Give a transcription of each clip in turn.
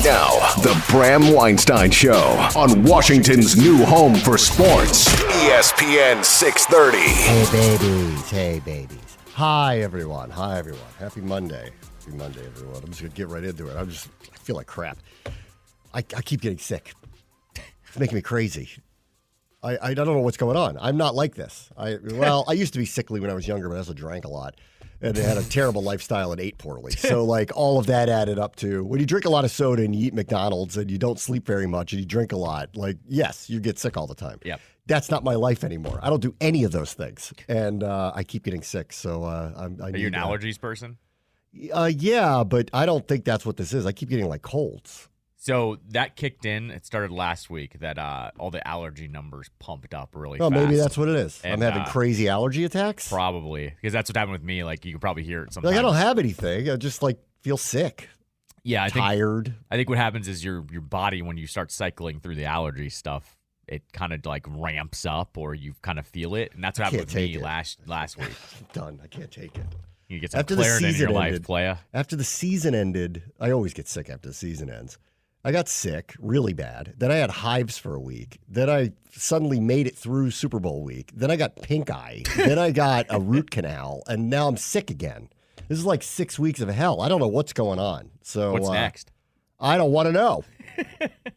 Now, the Bram Weinstein Show on Washington's new home for sports, ESPN 630. Hey babies. Hi everyone. Happy Monday. Everyone. I'm just going to get right into it. I feel like crap. I keep getting sick. It's making me crazy. I don't know what's going on. I'm not like this. I used to be sickly when I was younger, but I also drank a lot. And had a terrible lifestyle and ate poorly. So, all of that added up to when you drink a lot of soda and you eat McDonald's and you don't sleep very much and you drink a lot, yes, you get sick all the time. Yep. That's not my life anymore. I don't do any of those things. And I keep getting sick. So, Are you an allergies person? Yeah, but I don't think that's what this is. I keep getting colds. So that kicked in. It started last week that all the allergy numbers pumped up really fast. Oh, maybe that's what it is. And, I'm having crazy allergy attacks? Probably. Because that's what happened with me. You can probably hear it sometimes. I don't have anything. I just feel sick. Yeah, tired. I think what happens is your body, when you start cycling through the allergy stuff, it kind of ramps up or you kind of feel it. And that's what happened with me last week. I'm done. I can't take it. You get some Claritin in your life, playa. After the season ended, I always get sick after the season ends. I got sick really bad. Then I had hives for a week. Then I suddenly made it through Super Bowl week. Then I got pink eye. Then I got a root canal. And now I'm sick again. This is 6 weeks of hell. I don't know what's going on. So what's next? I don't want to know.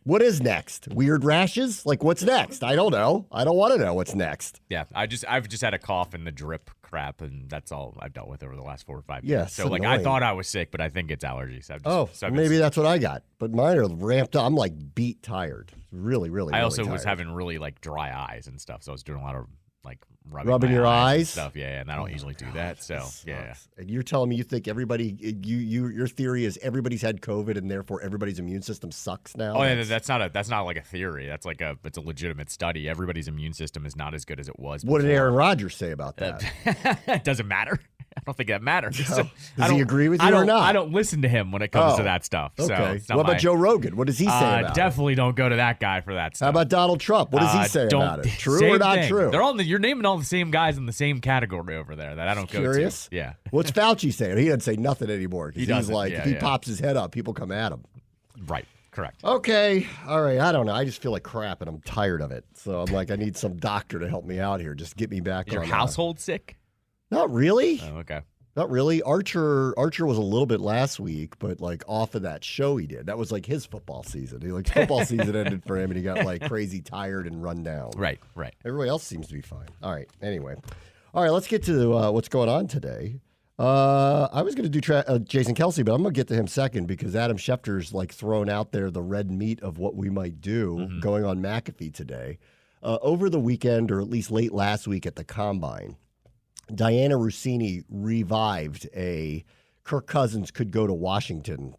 What is next? Weird rashes? What's next? I don't know. I don't want to know what's next. Yeah, I've just had a cough and the drip crap, and that's all I've dealt with over the last 4 or 5 years. Yeah, so I thought I was sick, but I think it's allergies. Maybe that's what I got. But mine are ramped up. I'm beat tired. Really, really. I also tired. was having really dry eyes and stuff, so I was doing a lot of rubbing your eyes and stuff. Yeah, and I don't usually do that. So yeah. And you're telling me you think everybody? Your theory is everybody's had COVID and therefore everybody's immune system sucks now. Oh, yeah, that's not a theory. That's it's a legitimate study. Everybody's immune system is not as good as it was before. What did Aaron Rodgers say about that? It doesn't matter. I don't think that matters. No. Does he agree with you or not? I don't listen to him when it comes to that stuff. Okay. So what about Joe Rogan? What does he say about it? Definitely don't go to that guy for that stuff. How about Donald Trump? What does he say about it? True or not true? You're naming all the same guys in the same category over there that I don't Curious? go to. Yeah. What's Fauci saying? He doesn't say nothing anymore. He doesn't. If he pops his head up, people come at him. Right. Correct. Okay. All right. I don't know. I just feel like crap and I'm tired of it. So I'm I need some doctor to help me out here. Just get me back on. Your household sick? Not really. Oh, okay. Not really. Archer was a little bit last week, but off of that show he did. That was his football season. Football season ended for him and he got crazy tired and run down. Right. Everybody else seems to be fine. All right. Anyway. All right, let's get to what's going on today. I was going to do Jason Kelce, but I'm going to get to him second because Adam Schefter's thrown out there the red meat of what we might do going on McAfee today. Over the weekend, or at least late last week at the Combine, Diana Rossini revived a Kirk Cousins could go to Washington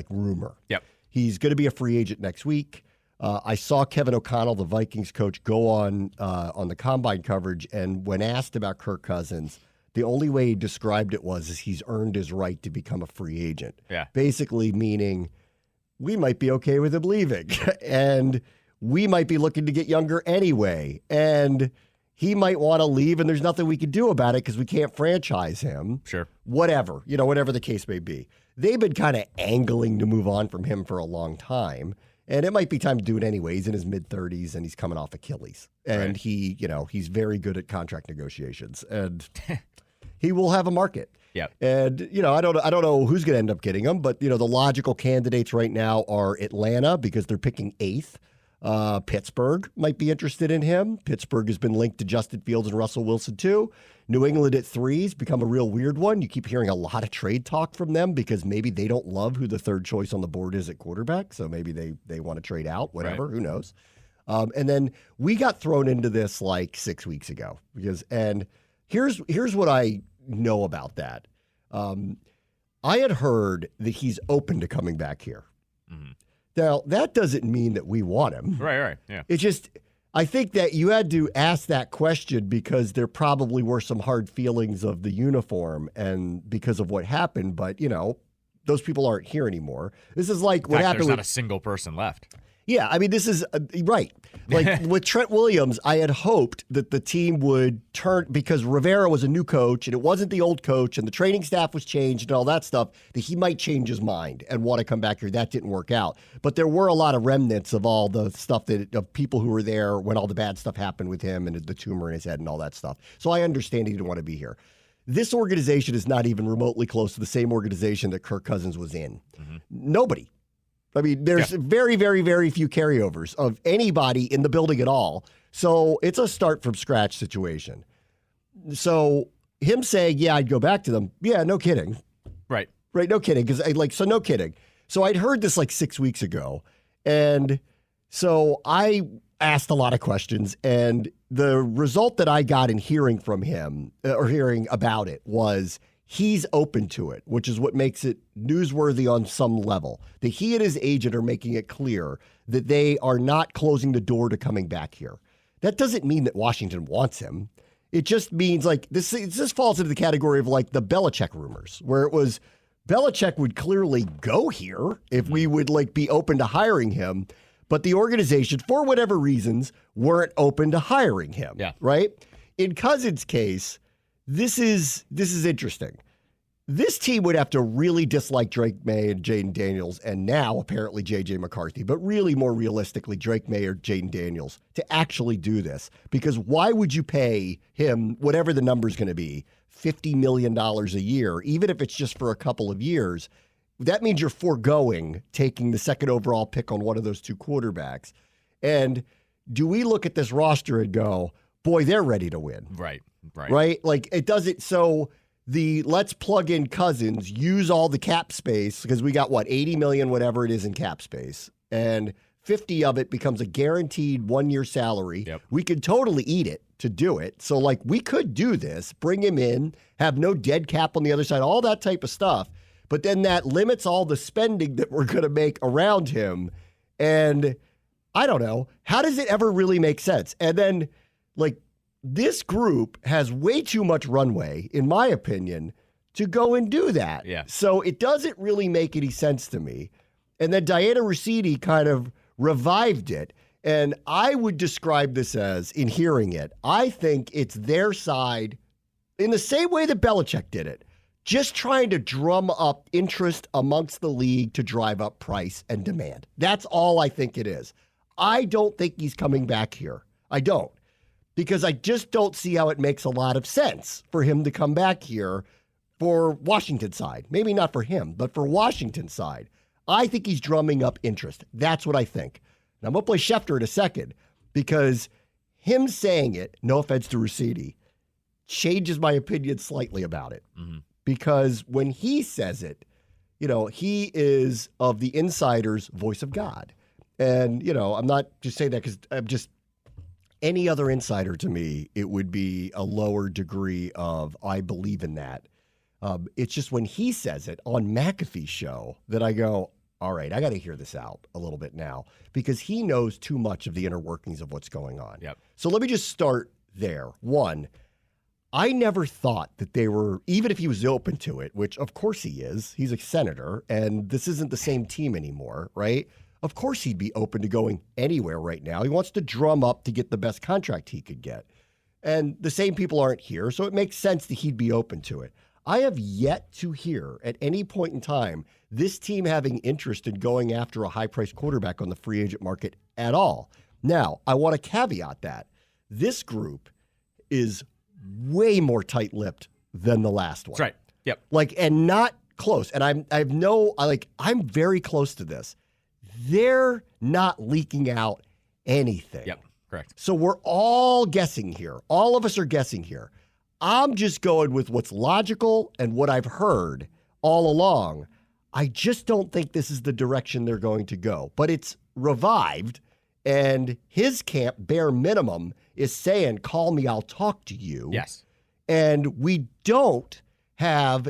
rumor. Yep. He's going to be a free agent next week. I saw Kevin O'Connell, the Vikings coach, go on the Combine coverage, and when asked about Kirk Cousins, the only way he described it was he's earned his right to become a free agent. Yeah. Basically meaning we might be okay with him leaving, and we might be looking to get younger anyway, and he might want to leave, and there's nothing we can do about it because we can't franchise him. Sure. Whatever the case may be. They've been kind of angling to move on from him for a long time. And it might be time to do it anyway. He's in his mid-30s, and he's coming off Achilles. And right. he's very good at contract negotiations. And he will have a market. Yep. And, I don't know who's going to end up getting him, but, the logical candidates right now are Atlanta because they're picking 8th. Pittsburgh might be interested in him. Pittsburgh has been linked to Justin Fields and Russell Wilson, too. New England at 3's become a real weird one. You keep hearing a lot of trade talk from them because maybe they don't love who the third choice on the board is at quarterback, so maybe they want to trade out, whatever, right. Who knows? And then we got thrown into this 6 weeks ago and here's what I know about that. I had heard that he's open to coming back here. Mm-hmm. Now, that doesn't mean that we want him. Right, yeah. It's just, I think that you had to ask that question because there probably were some hard feelings of the uniform and because of what happened. But, those people aren't here anymore. This is what happened. There's not a single person left. Yeah, I mean, this is right. Like with Trent Williams, I had hoped that the team would turn, because Rivera was a new coach and it wasn't the old coach and the training staff was changed and all that stuff, that he might change his mind and want to come back here. That didn't work out. But there were a lot of remnants of all the stuff of people who were there when all the bad stuff happened with him and the tumor in his head and all that stuff. So I understand he didn't want to be here. This organization is not even remotely close to the same organization that Kirk Cousins was in. Mm-hmm. Nobody. I mean, there's very, very, very few carryovers of anybody in the building at all. So it's a start from scratch situation. So him saying, yeah, I'd go back to them. Yeah, no kidding. Right. Right. No kidding. No kidding. So I'd heard this like 6 weeks ago. And so I asked a lot of questions. And the result that I got in hearing from him or hearing about it was he's open to it, which is what makes it newsworthy on some level. That he and his agent are making it clear that they are not closing the door to coming back here. That doesn't mean that Washington wants him. It just means like this falls into the category of like the Belichick rumors, where it was Belichick would clearly go here if we would like be open to hiring him, but the organization, for whatever reasons, weren't open to hiring him. Yeah. Right? In Cousins' case, This is interesting. This team would have to really dislike Drake May and Jaden Daniels, and now apparently J.J. McCarthy, but really more realistically Drake May or Jaden Daniels to actually do this. Because why would you pay him, whatever the number's going to be, $50 million a year, even if it's just for a couple of years? That means you're foregoing taking the second overall pick on one of those two quarterbacks. And do we look at this roster and go, boy, they're ready to win? Right. Right? Like it doesn't. So let's plug in Cousins, use all the cap space, because we got 80 million, whatever it is in cap space, and 50 of it becomes a guaranteed 1 year salary. Yep. We could totally eat it to do it. So like we could do this, bring him in, have no dead cap on the other side, all that type of stuff. But then that limits all the spending that we're going to make around him. And I don't know, how does it ever really make sense? And then like, this group has way too much runway, in my opinion, to go and do that. Yeah. So it doesn't really make any sense to me. And then Diana Ricci kind of revived it. And I would describe this as, in hearing it, I think it's their side in the same way that Belichick did it, just trying to drum up interest amongst the league to drive up price and demand. That's all I think it is. I don't think he's coming back here. I don't. Because I just don't see how it makes a lot of sense for him to come back here for Washington side. Maybe not for him, but for Washington side. I think he's drumming up interest. That's what I think. And I'm going to play Schefter in a second, because him saying it, no offense to Ricci, changes my opinion slightly about it. Mm-hmm. Because when he says it, he is of the insider's voice of God. And, I'm not just saying that because I'm just, any other insider to me, it would be a lower degree of I believe in that. It's just when he says it on McAfee's show that I go, all right, I got to hear this out a little bit now, because he knows too much of the inner workings of what's going on. Yep. So let me just start there. One, I never thought that they were, even if he was open to it, which of course he is, he's a senator, and this isn't the same team anymore, right? Of course he'd be open to going anywhere right now. He wants to drum up to get the best contract he could get. And the same people aren't here, so it makes sense that he'd be open to it. I have yet to hear at any point in time this team having interest in going after a high-priced quarterback on the free agent market at all. Now, I want to caveat that. This group is way more tight-lipped than the last one. That's right. Yep. And not close. And I'm very close to this. They're not leaking out anything. Yep, correct. So we're all guessing here. All of us are guessing here. I'm just going with what's logical and what I've heard all along. I just don't think this is the direction they're going to go. But it's revived, and his camp, bare minimum, is saying, call me, I'll talk to you. Yes. And we don't have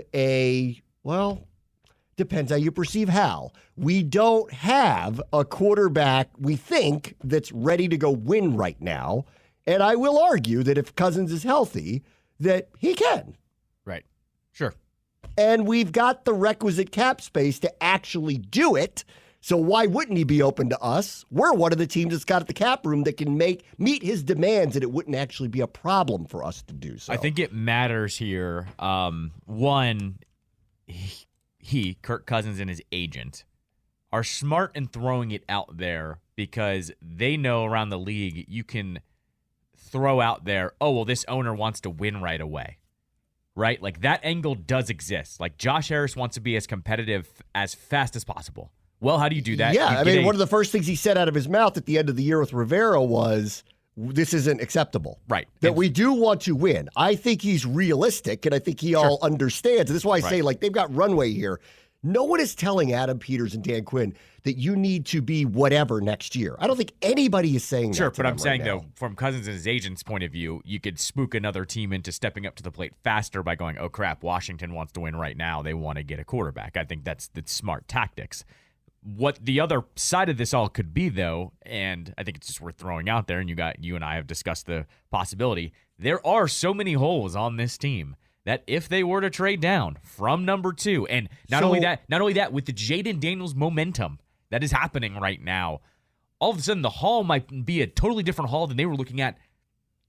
depends how you perceive Hal. We don't have a quarterback, we think, that's ready to go win right now. And I will argue that if Cousins is healthy, that he can. Right. Sure. And we've got the requisite cap space to actually do it, So why wouldn't he be open to us? We're one of the teams that's got the cap room that can meet his demands, and it wouldn't actually be a problem for us to do so. I think it matters here. One, Kirk Cousins and his agent are smart in throwing it out there because they know around the league you can throw out there, oh, well, this owner wants to win right away. Right? Like that angle does exist. Like Josh Harris wants to be as competitive as fast as possible. Well, how do you do that? Yeah, one of the first things he said out of his mouth at the end of the year with Rivera was, this isn't acceptable. Right. That we do want to win. I think he's realistic, and I think he all understands. And that's why I say, like, they've got runway here. No one is telling Adam Peters and Dan Quinn that you need to be whatever next year. I don't think anybody is saying that. Sure, but I'm saying, right though, from Cousins and his agent's point of view, you could spook another team into stepping up to the plate faster by going, oh, crap, Washington wants to win right now. They want to get a quarterback. I think that's smart tactics. What the other side of this all could be, though, and I think it's just worth throwing out there, and you and I have discussed the possibility, there are so many holes on this team that if they were to trade down from number 2, and not only that, with the Jaden Daniels momentum that is happening right now, all of a sudden the haul might be a totally different haul than they were looking at,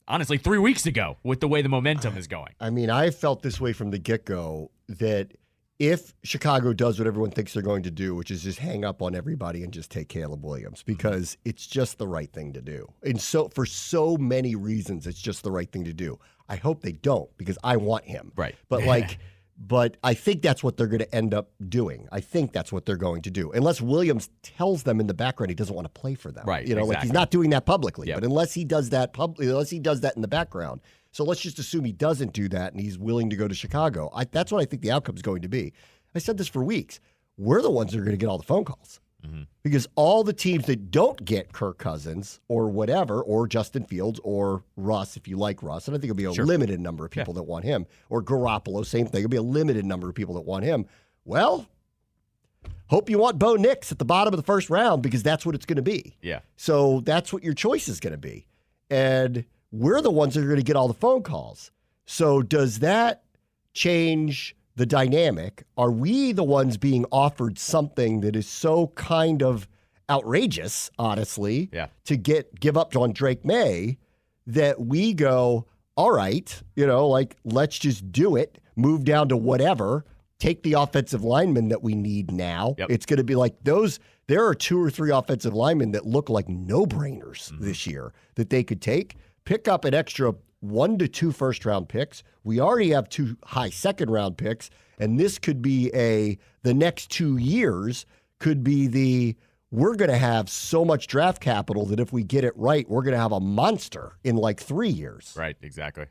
honestly, 3 weeks ago with the way the momentum is going. I mean, I felt this way from the get-go that if Chicago does what everyone thinks they're going to do, which is just hang up on everybody and just take Caleb Williams, because it's just the right thing to do. And so for so many reasons, it's just the right thing to do. I hope they don't, because I want him. Right. But but I think that's what they're going to end up doing. I think that's what they're going to do. Unless Williams tells them in the background he doesn't want to play for them. Right. Like he's not doing that publicly. Yep. But unless he does that in the background. So let's just assume he doesn't do that and he's willing to go to Chicago. That's what I think the outcome is going to be. I said this for weeks. We're the ones that are going to get all the phone calls. Mm-hmm. Because all the teams that don't get Kirk Cousins or whatever, or Justin Fields or Russ, if you like Russ, and I think it'll be a limited number of people that want him, or Garoppolo, same thing. It'll be a limited number of people that want him. Well, hope you want Bo Nix at the bottom of the first round, because that's what it's going to be. Yeah. So that's what your choice is going to be. And we're the ones that are going to get all the phone calls. So does that change the dynamic? Are we the ones being offered something that is so kind of outrageous, honestly, to give up on Drake May, that we go, all right, let's just do it, move down to whatever, take the offensive linemen that we need now. Yep. It's going to be like those. There are 2 or 3 offensive linemen that look like no-brainers this year that they could take, pick up an extra 1 to 2 first-round picks. We already have 2 high second-round picks, and this could be the next 2 years could be we're going to have so much draft capital that if we get it right, we're going to have a monster in like 3 years. Right, exactly.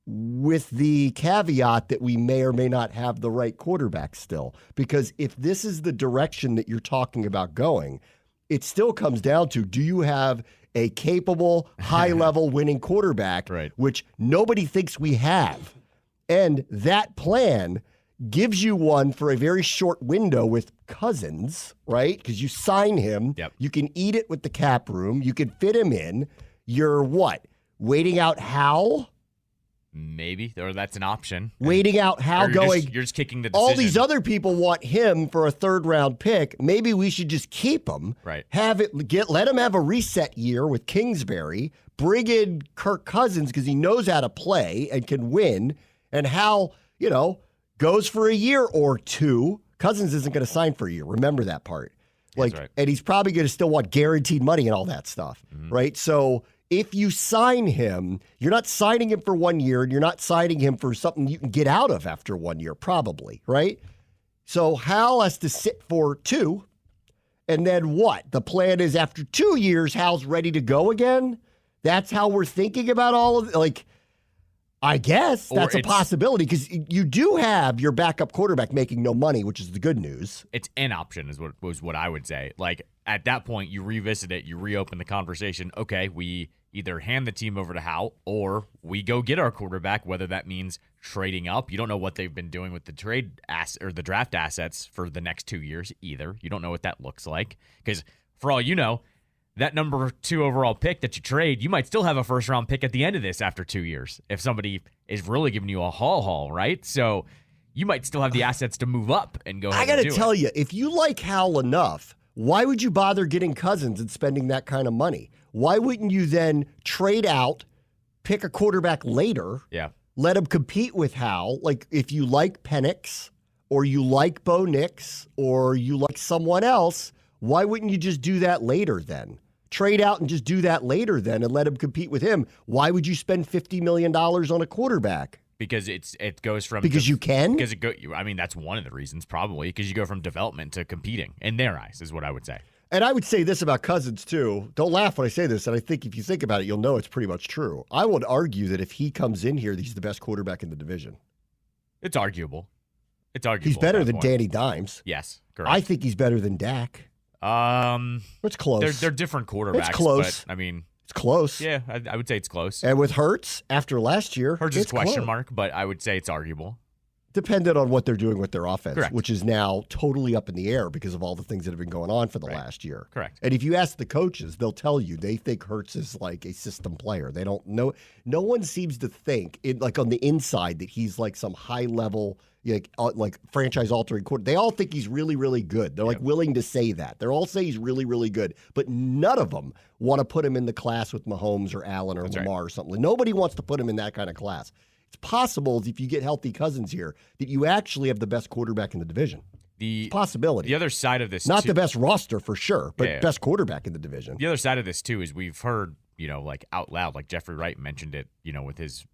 With the caveat that we may or may not have the right quarterback still. Because if this is the direction that you're talking about going, it still comes down to, do you have a capable, high-level winning quarterback, which nobody thinks we have. And that plan gives you one for a very short window with Cousins, right? Because you sign him. Yep. You can eat it with the cap room. You can fit him in. You're what? Waiting out Hal? Maybe, or that's an option. Waiting out Hal going, you're just kicking the decision. All these other people want him for a 3rd-round pick. Maybe we should just keep him. Right. Let him have a reset year with Kingsbury. Bring in Kirk Cousins because he knows how to play and can win. And Hal, goes for a year or 2. Cousins isn't going to sign for a year. Remember that part. That's right. And he's probably going to still want guaranteed money and all that stuff, right? So if you sign him, you're not signing him for 1 year, and you're not signing him for something you can get out of after 1 year, probably, right? So Hal has to sit for 2, and then what? The plan is after 2 years, Hal's ready to go again? That's how we're thinking about all of it? I guess that's a possibility, because you do have your backup quarterback making no money, which is the good news. It's an option was what I would say. At that point, you revisit it, you reopen the conversation. Okay, we either hand the team over to Hal or we go get our quarterback, whether that means trading up. You don't know what they've been doing with the the draft assets for the next 2 years either. You don't know what that looks like, because for all you know, that number 2 overall pick that you trade, you might still have a 1st-round pick at the end of this after 2 years if somebody is really giving you a haul, right? So you might still have the assets to move up and go ahead and do it. I got to tell you, if you like Hal enough, Why would you bother getting Cousins and spending that kind of money? Why wouldn't you then trade out, pick a quarterback later, let him compete with Hal? Like, if you like Penix or you like Bo Nix or you like someone else, why wouldn't you just do that later then? Trade out and just do that later then and let him compete with him. Why would you spend $50 million on a quarterback? Because it goes from you can. Because I mean, that's one of the reasons probably, because you go from development to competing in their eyes is what I would say. And I would say this about Cousins too. Don't laugh when I say this, and I think if you think about it, you'll know it's pretty much true. I would argue that if he comes in here, he's the best quarterback in the division. It's arguable. He's better than Danny Dimes. Yes, correct. I think he's better than Dak. It's close. They're different quarterbacks. It's close. But, I mean, it's close. Yeah, I would say it's close. And with Hurts, after last year, Hurts is question mark, but I would say it's arguable. Dependent on what they're doing with their offense, Correct. Which is now totally up in the air because of all the things that have been going on for the last year. Correct. And if you ask the coaches, they'll tell you they think Hurts is like a system player. They don't know. No one seems to think, like on the inside, that he's like some high level, like franchise altering quarterback. They all think he's really, really good. They're like willing to say that. They all say he's really, really good, but none of them want to put him in the class with Mahomes or Allen or Lamar or something. Nobody wants to put him in that kind of class. It's possible if you get healthy Cousins here that you actually have the best quarterback in the division. It's a possibility. The other side of this, not the best roster for sure, but best quarterback in the division. The other side of this too is we've heard, like out loud, like Jeffrey Wright mentioned it, with his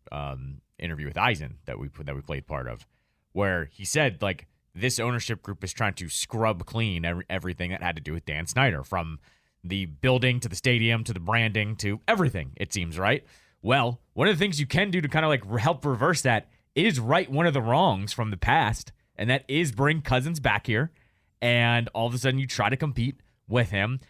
interview with Eisen that we played part of, where he said like this ownership group is trying to scrub clean everything that had to do with Dan Snyder, from the building to the stadium to the branding to everything. It seems right. Well, one of the things you can do to kind of like help reverse that is right one of the wrongs from the past, and that is bring Cousins back here, and all of a sudden you try to compete with him.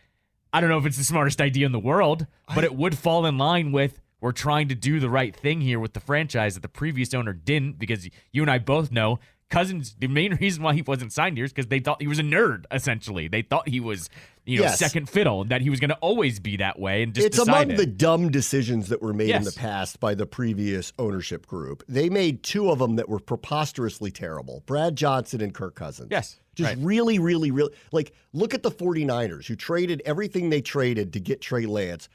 I don't know if it's the smartest idea in the world, but it would fall in line with we're trying to do the right thing here with the franchise that the previous owner didn't, because you and I both know Cousins, the main reason why he wasn't signed here is because they thought he was a nerd, essentially. They thought he was, second fiddle, and that he was going to always be that way. And it's among the dumb decisions that were made in the past by the previous ownership group. They made two of them that were preposterously terrible: Brad Johnson and Kirk Cousins. Yes. Just really, really, really. Like, look at the 49ers, who traded everything they traded to get Trey Lance,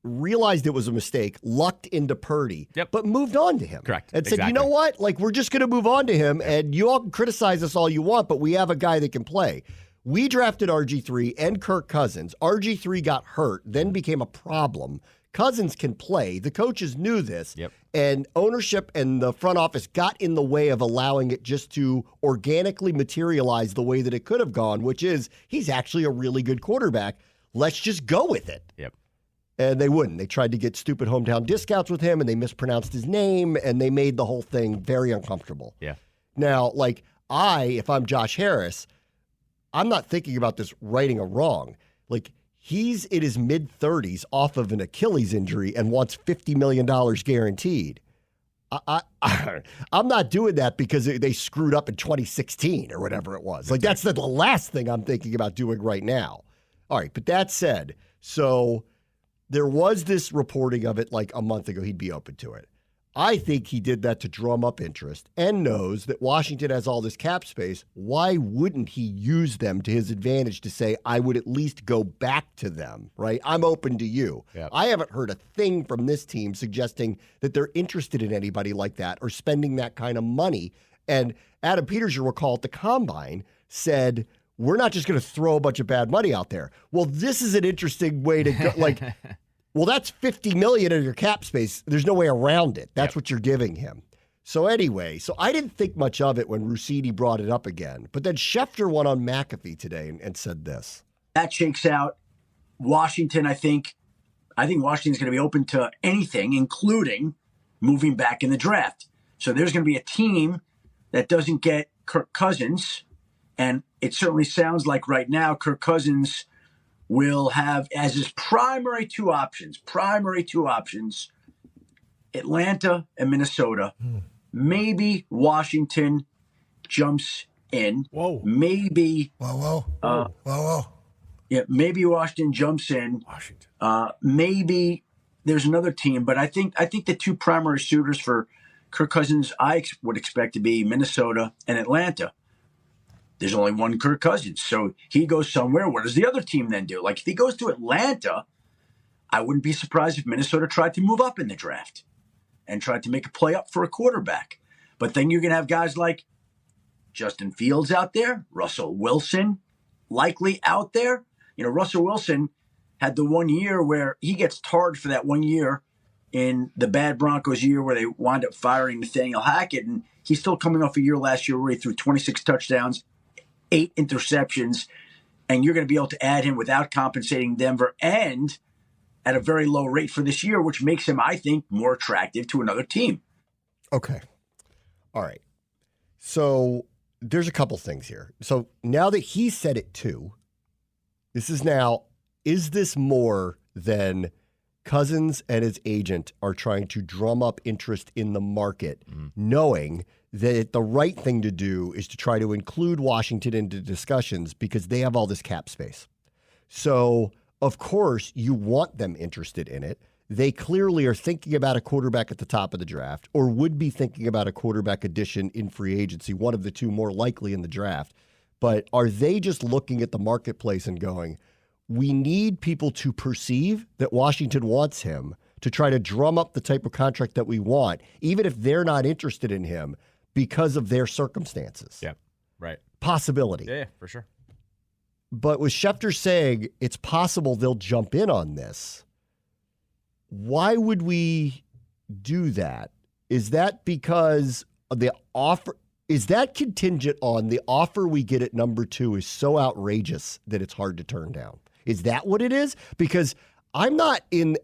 realized it was a mistake, lucked into Purdy, but moved on to him. Correct. And said, you know what? Like, we're just going to move on to him, and you all can criticize us all you want, but we have a guy that can play. We drafted RG3 and Kirk Cousins. RG3 got hurt, then became a problem. Cousins can play. The coaches knew this, and ownership and the front office got in the way of allowing it just to organically materialize the way that it could have gone, which is he's actually a really good quarterback. Let's just go with it. And they wouldn't. They tried to get stupid hometown discounts with him, and they mispronounced his name, and they made the whole thing very uncomfortable. Now, like, if I'm Josh Harris, I'm not thinking about this righting a wrong. Like, he's in his mid-30s off of an Achilles injury and wants $50 million guaranteed. I'm not doing that because they screwed up in 2016 or whatever it was. Like, that's the last thing I'm thinking about doing right now. All right, but that said, so there was this reporting of it like a month ago. He'd be open to it. I think he did that to drum up interest and knows that Washington has all this cap space. Why wouldn't he use them to his advantage to say, I would at least go back to them, right? I'm open to you. I haven't heard a thing from this team suggesting that they're interested in anybody like that or spending that kind of money. And Adam Peters, you'll recall at the Combine, said, we're not just going to throw a bunch of bad money out there. Well, this is an interesting way to go. Like, well, that's $50 million in your cap space. There's no way around it. That's what you're giving him. So anyway, I didn't think much of it when Russini brought it up again. But then Schefter went on McAfee today and said this. That shakes out Washington. I think Washington's going to be open to anything, including moving back in the draft. So there's going to be a team that doesn't get Kirk Cousins. And it certainly sounds like right now Kirk Cousins will have as his primary two options, Atlanta and Minnesota. Maybe Washington jumps in. Whoa. Maybe. Whoa. Yeah, maybe Washington jumps in. Maybe there's another team, but I think the two primary suitors for Kirk Cousins I would expect to be Minnesota and Atlanta. there's only one Kirk Cousins. So he goes somewhere. What does the other team then do? Like if he goes to Atlanta, I wouldn't be surprised if Minnesota tried to move up in the draft and tried to make a play up for a quarterback. But then you're going to have guys like Justin Fields out there, Russell Wilson likely out there. You know, Russell Wilson had the 1 year where he gets tarred for that 1 year in the bad Broncos year where they wound up firing Nathaniel Hackett. And he's still coming off a year last year where he threw 26 touchdowns, 8 interceptions, and you're going to be able to add him without compensating Denver and at a very low rate for this year, which makes him, I think, more attractive to another team. Okay. All right. So there's a couple things here. So now that he said it too, is this more than Cousins and his agent are trying to drum up interest in the market, knowing that the right thing to do is to try to include Washington into discussions because they have all this cap space. So, of course, you want them interested in it. They clearly are thinking about a quarterback at the top of the draft or would be thinking about a quarterback addition in free agency, one of the two more likely in the draft. But are they just looking at the marketplace and going, we need people to perceive that Washington wants him to try to drum up the type of contract that we want, even if they're not interested in him because of their circumstances? Yeah, right. Possibility. Yeah, for sure. But with Schefter saying it's possible they'll jump in on this, why would we do that? Is that because the offer? Is that contingent on the offer we get at number 2 is so outrageous that it's hard to turn down? Is that what it is? Because I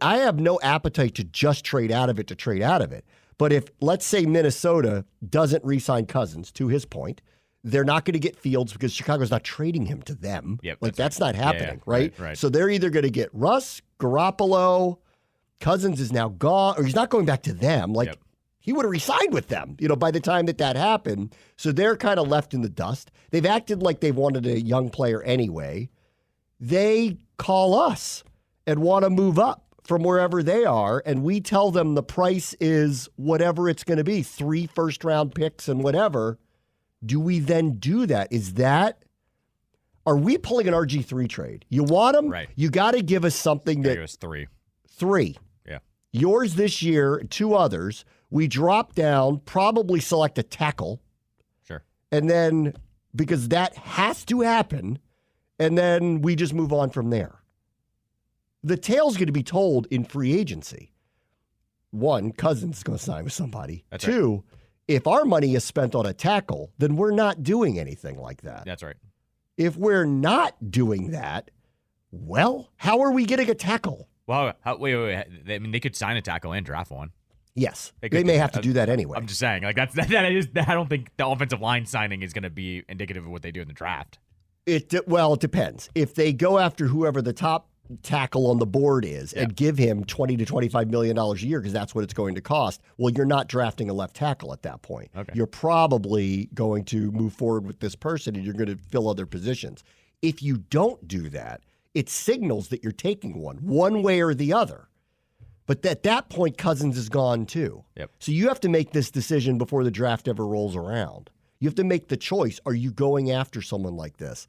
have no appetite to just trade out of it. But if, let's say, Minnesota doesn't re-sign Cousins, to his point, they're not going to get Fields because Chicago's not trading him to them. Yep, that's not happening, yeah, right? Right? So they're either going to get Russ, Garoppolo, Cousins is now gone, or he's not going back to them. He would have re-signed with them, by the time that happened. So they're kind of left in the dust. They've acted like they've wanted a young player anyway. They call us and want to move up from wherever they are, and we tell them the price is whatever it's going to be, 3 first-round picks and whatever. Do we then do that? Are we pulling an RG3 trade? You want him? Right. You got to give us something that... It was 3. 3. Yeah. Yours this year, 2 others. We drop down, probably select a tackle. Sure. And then, because that has to happen, and then we just move on from there. The tale's going to be told in free agency. 1, Cousins is going to sign with somebody. That's 2, right. If our money is spent on a tackle, then we're not doing anything like that. That's right. If we're not doing that, well, how are we getting a tackle? Well, wait. I mean, they could sign a tackle and draft one. Yes, they may have to do that anyway. I'm just saying, I don't think the offensive line signing is going to be indicative of what they do in the draft. It depends. If they go after whoever the top tackle on the board is and give him $20 to $25 million a year because that's what it's going to cost, well, you're not drafting a left tackle at that point. Okay. You're probably going to move forward with this person and you're going to fill other positions. If you don't do that, it signals that you're taking one way or the other. But at that point, Cousins is gone too. Yep. So you have to make this decision before the draft ever rolls around. You have to make the choice. Are you going after someone like this?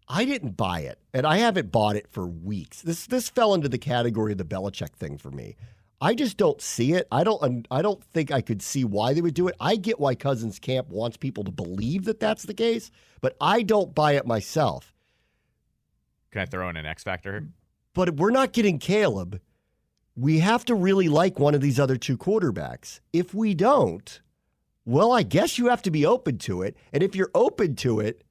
I didn't buy it, and I haven't bought it for weeks. This fell into the category of the Belichick thing for me. I just don't see it. I don't think I could see why they would do it. I get why Cousins camp wants people to believe that that's the case, but I don't buy it myself. Can I throw in an X factor here? But we're not getting Caleb. We have to really like one of these other 2 quarterbacks. If we don't, well, I guess you have to be open to it. And if you're open to it,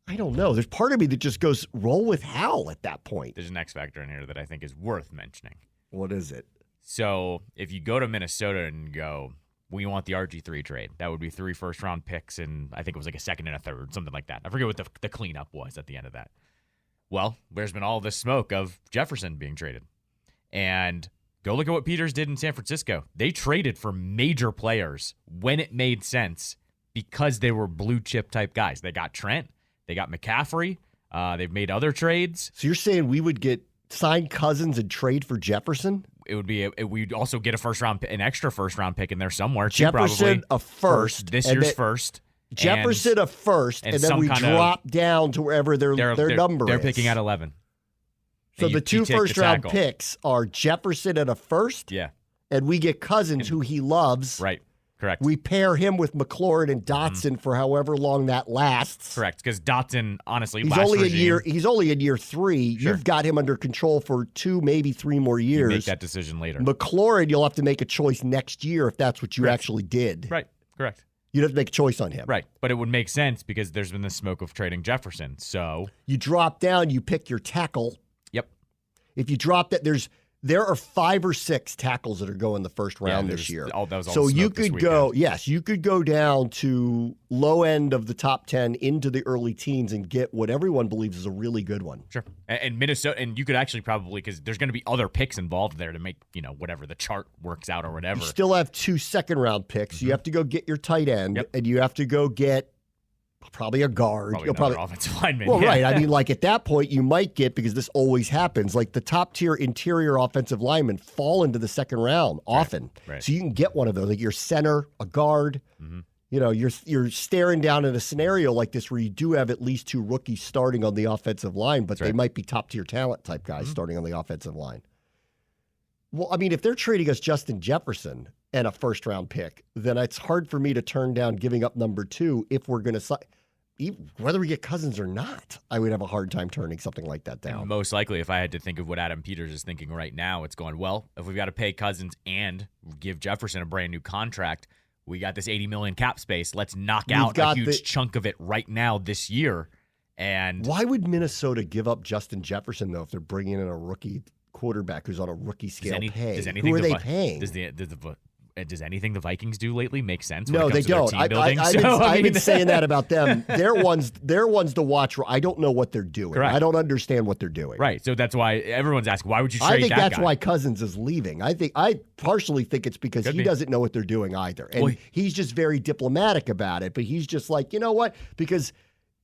I don't know. There's part of me that just goes, roll with Hal at that point. There's an X factor in here that I think is worth mentioning. What is it? So if you go to Minnesota and go, we want the RG3 trade, that would be 3 first-round picks and I think it was like a second and a third, something like that. I forget what the cleanup was at the end of that. Well, there's been all this smoke of Jefferson being traded. And go look at what Peters did in San Francisco. They traded for major players when it made sense because they were blue-chip type guys. They got Trent. They got McCaffrey. They've made other trades. So you're saying we would sign Cousins and trade for Jefferson? It would be we'd also get an extra first round pick in there somewhere. Jefferson, probably. a first. This year's first. Jefferson a first, and then we drop down to wherever their number is. They're picking at 11. So the two first-round picks are Jefferson at a first, and we get Cousins, who he loves. Right, correct. We pair him with McLaurin and Dotson for however long that lasts. Correct, because Dotson, honestly, he's only in year 3. Sure. You've got him under control for 2, maybe 3 more years. You make that decision later. McLaurin, you'll have to make a choice next year if that's what you actually did. Right, correct. You'd have to make a choice on him. Right, but it would make sense because there's been the smoke of trading Jefferson. So you drop down, you pick your tackle. Yep. If you drop that, there are 5 or 6 tackles that are going the first round this year. So you could go, you could go down to low end of the top 10 into the early teens and get what everyone believes is a really good one. Sure. And Minnesota, and you could actually probably, because there's going to be other picks involved there to make, whatever the chart works out or whatever. You still have 2 second-round picks. Mm-hmm. You have to go get your tight end, and you have to go get probably a guard. Probably offensive lineman. Well, right. I mean, at that point, you might get, because this always happens, the top-tier interior offensive linemen fall into the second round often. Right. So you can get one of those, your center, a guard. Mm-hmm. You're staring down at a scenario like this where you do have at least 2 rookies starting on the offensive line, but they might be top-tier talent type guys starting on the offensive line. Well, I mean, if they're trading us Justin Jefferson and a first-round pick, then it's hard for me to turn down giving up number 2 if we're going to whether we get Cousins or not. I would have a hard time turning something like that down. And most likely, if I had to think of what Adam Peters is thinking right now, it's going, well, if we've got to pay Cousins and give Jefferson a brand new contract, we got this $80 million cap space. Let's knock out a huge chunk of it right now this year. And why would Minnesota give up Justin Jefferson, though, if they're bringing in a rookie quarterback who's on a rookie scale pay? Who are they paying? Does anything the Vikings do lately make sense? No, they don't. I've been saying that about them. They're ones to watch. I don't know what they're doing. Correct. I don't understand what they're doing. Right. So that's why everyone's asking, why would you trade that guy? I think that's why Cousins is leaving. I partially think it's because he doesn't know what they're doing either. And he's just very diplomatic about it. But he's just like, you know what? Because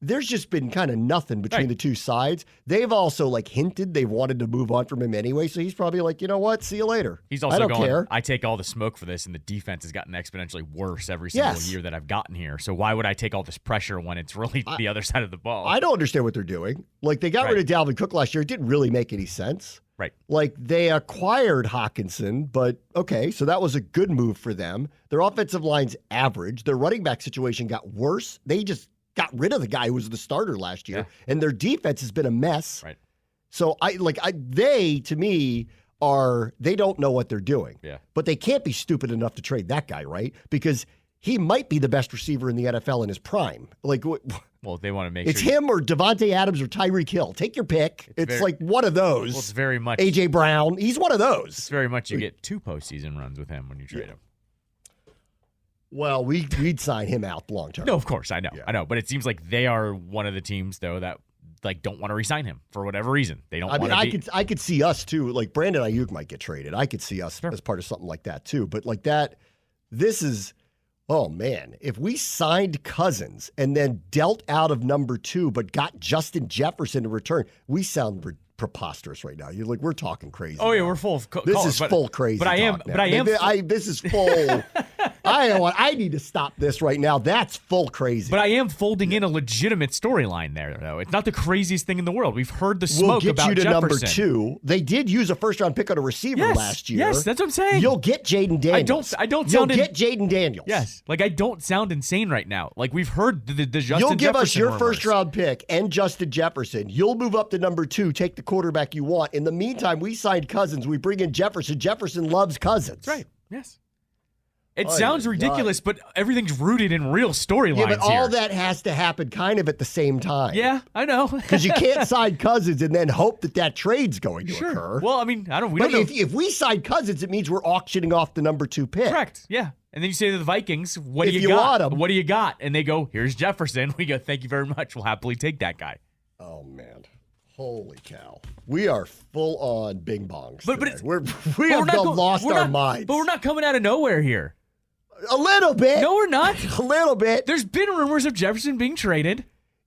there's just been kind of nothing between the two sides. They've also hinted they've wanted to move on from him anyway, so he's probably like, you know what, see you later. He's also I don't care. I take all the smoke for this, and the defense has gotten exponentially worse every single year that I've gotten here. So why would I take all this pressure when it's really the other side of the ball? I don't understand what they're doing. They got rid of Dalvin Cook last year. It didn't really make any sense. Right. They acquired Hawkinson, but okay, so that was a good move for them. Their offensive line's average. Their running back situation got worse. They just got rid of the guy who was the starter last year, and their defense has been a mess. Right. So they to me they don't know what they're doing. Yeah. But they can't be stupid enough to trade that guy, right? Because he might be the best receiver in the NFL in his prime. Well, they want to make it's sure him or Devontae Adams or Tyreek Hill. Take your pick. It's one of those. Well, it's very much A.J. Brown. He's one of those. It's very much you get 2 postseason runs with him when you trade him. Well, we'd sign him out long term. No, of course, I know. Yeah. I know, but it seems like they are one of the teams though that don't want to re-sign him for whatever reason. They don't want to I could see us too. Brandon Ayuk might get traded. I could see us as part of something like that too. But this is oh man, if we signed Cousins and then dealt out of number 2 but got Justin Jefferson in return, we sound preposterous right now. You're we're talking crazy. Oh yeah, we're full of this is full crazy. But I am. This is full. I need to stop this right now. That's full crazy. But I am folding in a legitimate storyline there, though. It's not the craziest thing in the world. We've heard the smoke about Jefferson. We'll get you to number 2. They did use a first-round pick on a receiver last year. Yes, that's what I'm saying. You'll get Jaden Daniels. You'll get Jaden Daniels. Yes, I don't sound insane right now. We've heard the Justin Jefferson You'll give us your rumors. first-round pick and Justin Jefferson. You'll move up to number 2, take the quarterback you want. In the meantime, we signed Cousins. We bring in Jefferson. Jefferson loves Cousins. That's right. Yes. It sounds ridiculous, but everything's rooted in real storylines. Yeah, but all that has to happen kind of at the same time. Yeah, I know. Because you can't sign Cousins and then hope that trade's going to occur. Well, I mean, we don't know. If we sign Cousins, it means we're auctioning off the number 2 pick. Correct. Yeah. And then you say to the Vikings, what do you got? What do you got? And they go, here's Jefferson. We go, thank you very much. We'll happily take that guy. Oh, man. Holy cow. We are full on bing bongs. But we have lost our minds. But we're not coming out of nowhere here. A little bit. No, we're not. A little bit. There's been rumors of Jefferson being traded.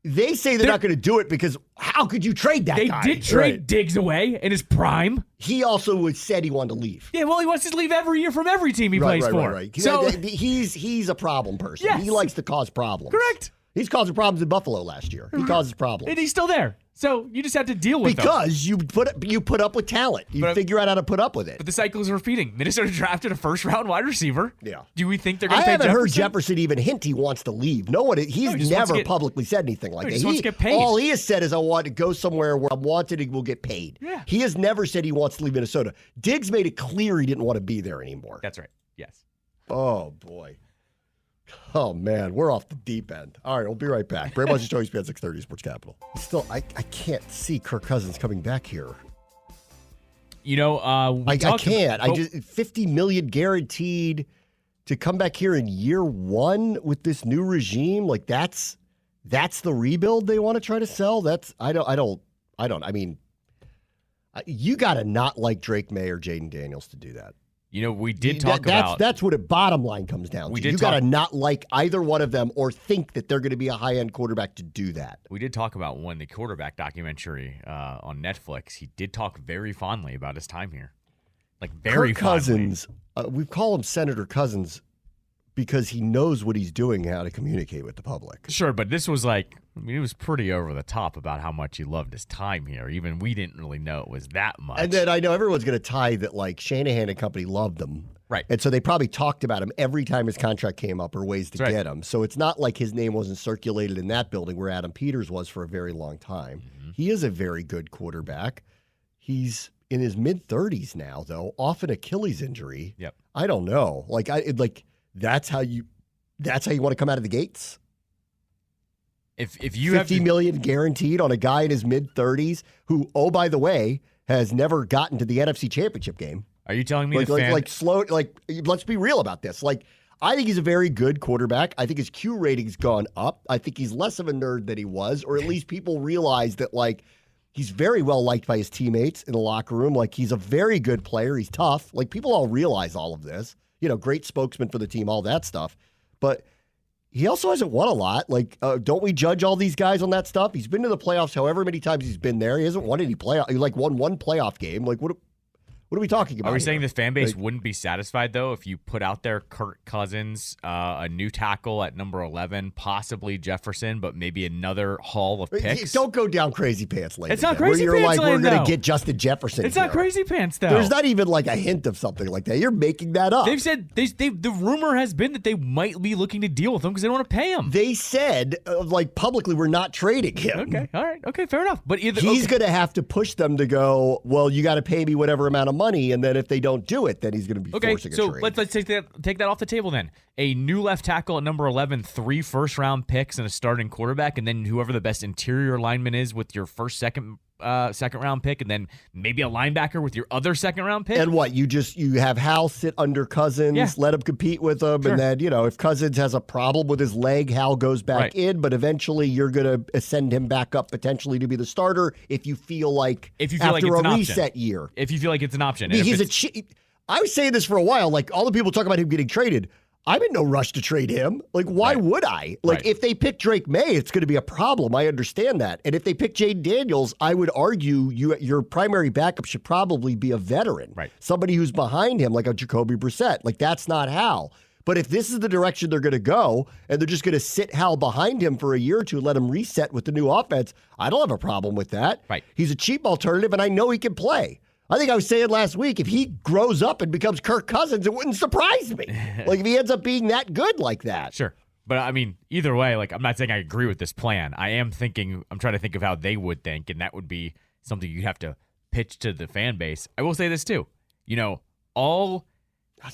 They say they're not going to do it because how could you trade that guy? They did trade Diggs away in his prime. He also said he wanted to leave. Yeah, well, he wants to leave every year from every team he plays for. Right. So he's a problem person. Yes. He likes to cause problems. Correct. He's causing problems in Buffalo last year. He causes problems. And he's still there. So you just have to deal with them. Because you put up with talent. You figure out how to put up with it. But the cycle is repeating. Minnesota drafted a first-round wide receiver. Yeah. Do we think they're going to I pay haven't Jefferson? heard Jefferson even hint he wants to leave. He's never publicly said anything like that. He just wants to get paid. All he has said is, I want to go somewhere where I'm wanted and will get paid. Yeah. He has never said he wants to leave Minnesota. Diggs made it clear he didn't want to be there anymore. That's right. Yes. Oh, boy. Oh, man, we're off the deep end. All right, we'll be right back. Bram Show, ESPN 630 Sports Capital. Still, I can't see Kirk Cousins coming back here. You know, I can't. $50 million guaranteed to come back here in year one with this new regime. Like that's the rebuild they want to try to sell. I mean, you got to not like Drake May or Jaden Daniels to do that. You know, we did talk about... That's what it bottom line comes down to. You got to not like either one of them or think that they're going to be a high-end quarterback to do that. We did talk about when the quarterback documentary on Netflix, he did talk very fondly about his time here. Like, very Kirk Cousins, we call him Senator Cousins because he knows what he's doing, how to communicate with the public. Sure, but this was like... I mean, it was pretty over the top about how much he loved his time here. Even we didn't really know it was that much. And then I know everyone's going to tie that, like, Shanahan and company loved him. Right. And so they probably talked about him every time his contract came up or ways to get him. So it's not like his name wasn't circulated in that building where Adam Peters was for a very long time. Mm-hmm. He is a very good quarterback. He's in his mid-30s now, though, off an Achilles injury. Yep. I don't know. That's how you want to come out of the gates? If you $50 million guaranteed on a guy in his mid-30s who, oh, by the way, has never gotten to the NFC Championship game. Are you telling me let's be real about this. Like, I think he's a very good quarterback. I think his Q rating's gone up. I think he's less of a nerd than he was, or at least people realize that, like, he's very well liked by his teammates in the locker room. Like, he's a very good player. He's tough. Like, people all realize all of this. You know, great spokesman for the team, all that stuff. But he also hasn't won a lot. Like, don't we judge all these guys on that stuff? He's been to the playoffs however many times he's been there. He hasn't won any playoff. He won one playoff game. Like, what are we talking about? Are we saying here? the fan base wouldn't be satisfied, though, if you put out there Kirk Cousins, a new tackle at number 11, possibly Jefferson, but maybe another haul of picks? Don't go down crazy pants lane. It's not crazy pants lane, we're going to get Justin Jefferson. It's not crazy pants, though. There's not even like a hint of something like that. You're making that up. They've said the rumor has been that they might be looking to deal with him because they don't want to pay him. They said, publicly, we're not trading him. Okay, all right. Okay, fair enough. But he's going to have to push them to go, well, you got to pay me whatever amount of money, and then if they don't do it, then he's going to be forcing a trade. Okay, so let's take that off the table then. A new left tackle at number 11, 3 first-round picks and a starting quarterback, and then whoever the best interior lineman is with your second-round pick, and then maybe a linebacker with your other second-round pick. And what, you have Hal sit under Cousins, let him compete with him, and then, if Cousins has a problem with his leg, Hal goes back in, but eventually you're going to send him back up potentially to be the starter if you feel like after a reset year. If you feel like it's an option. I was saying this for a while, like all the people talk about him getting traded. I'm in no rush to trade him. Like, why would I? Like, if they pick Drake May, it's going to be a problem. I understand that. And if they pick Jaden Daniels, I would argue your primary backup should probably be a veteran. Right. Somebody who's behind him, like a Jacoby Brissett. Like, that's not Hal. But if this is the direction they're going to go, and they're just going to sit Hal behind him for a year or two, let him reset with the new offense, I don't have a problem with that. Right. He's a cheap alternative, and I know he can play. I think I was saying last week, if he grows up and becomes Kirk Cousins, it wouldn't surprise me. Like, if he ends up being that good like that. Sure. But, I mean, either way, like, I'm not saying I agree with this plan. I'm trying to think of how they would think, and that would be something you'd have to pitch to the fan base. I will say this, too. Is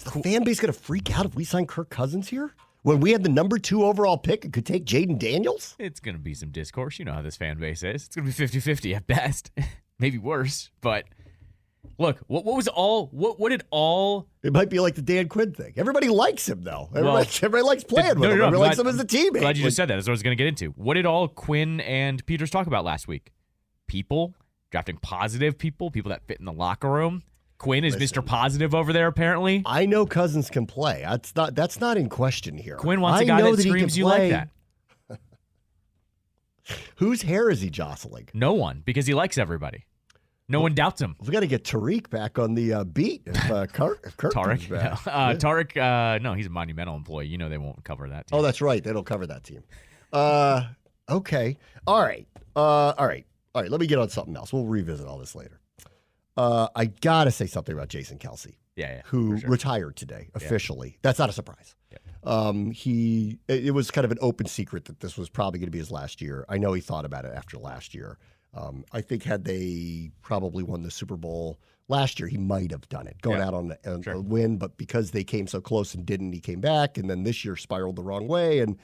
the fan base going to freak out if we sign Kirk Cousins here? When we had the number 2 overall pick, it could take Jaden Daniels? It's going to be some discourse. You know how this fan base is. It's going to be 50-50 at best. Maybe worse, but... Look, what did all... It might be like the Dan Quinn thing. Everybody likes him, though. Everybody likes playing with him. Everybody likes him as a teammate. Glad you just said that. That's what I was going to get into. What did all Quinn and Peters talk about last week? People, drafting positive people that fit in the locker room. Quinn is Mr. Positive over there, apparently. I know Cousins can play. That's not in question here. Quinn wants a guy that screams you like that. Whose hair is he jostling? No one, because he likes everybody. No one doubts him. We got to get Tariq back on the beat. If Kirk Tarek, comes back. Tarek, no, he's a Monumental employee. You know they won't cover that team. Oh, that's right. They don't cover that team. Okay. All right. Let me get on something else. We'll revisit all this later. I got to say something about Jason Kelce. Who retired today officially. Yeah. That's not a surprise. Yeah. It was kind of an open secret that this was probably going to be his last year. I know he thought about it after last year. I think had they probably won the Super Bowl last year, he might have done it, going out on a win. But because they came so close and didn't, he came back, and then this year spiraled the wrong way. And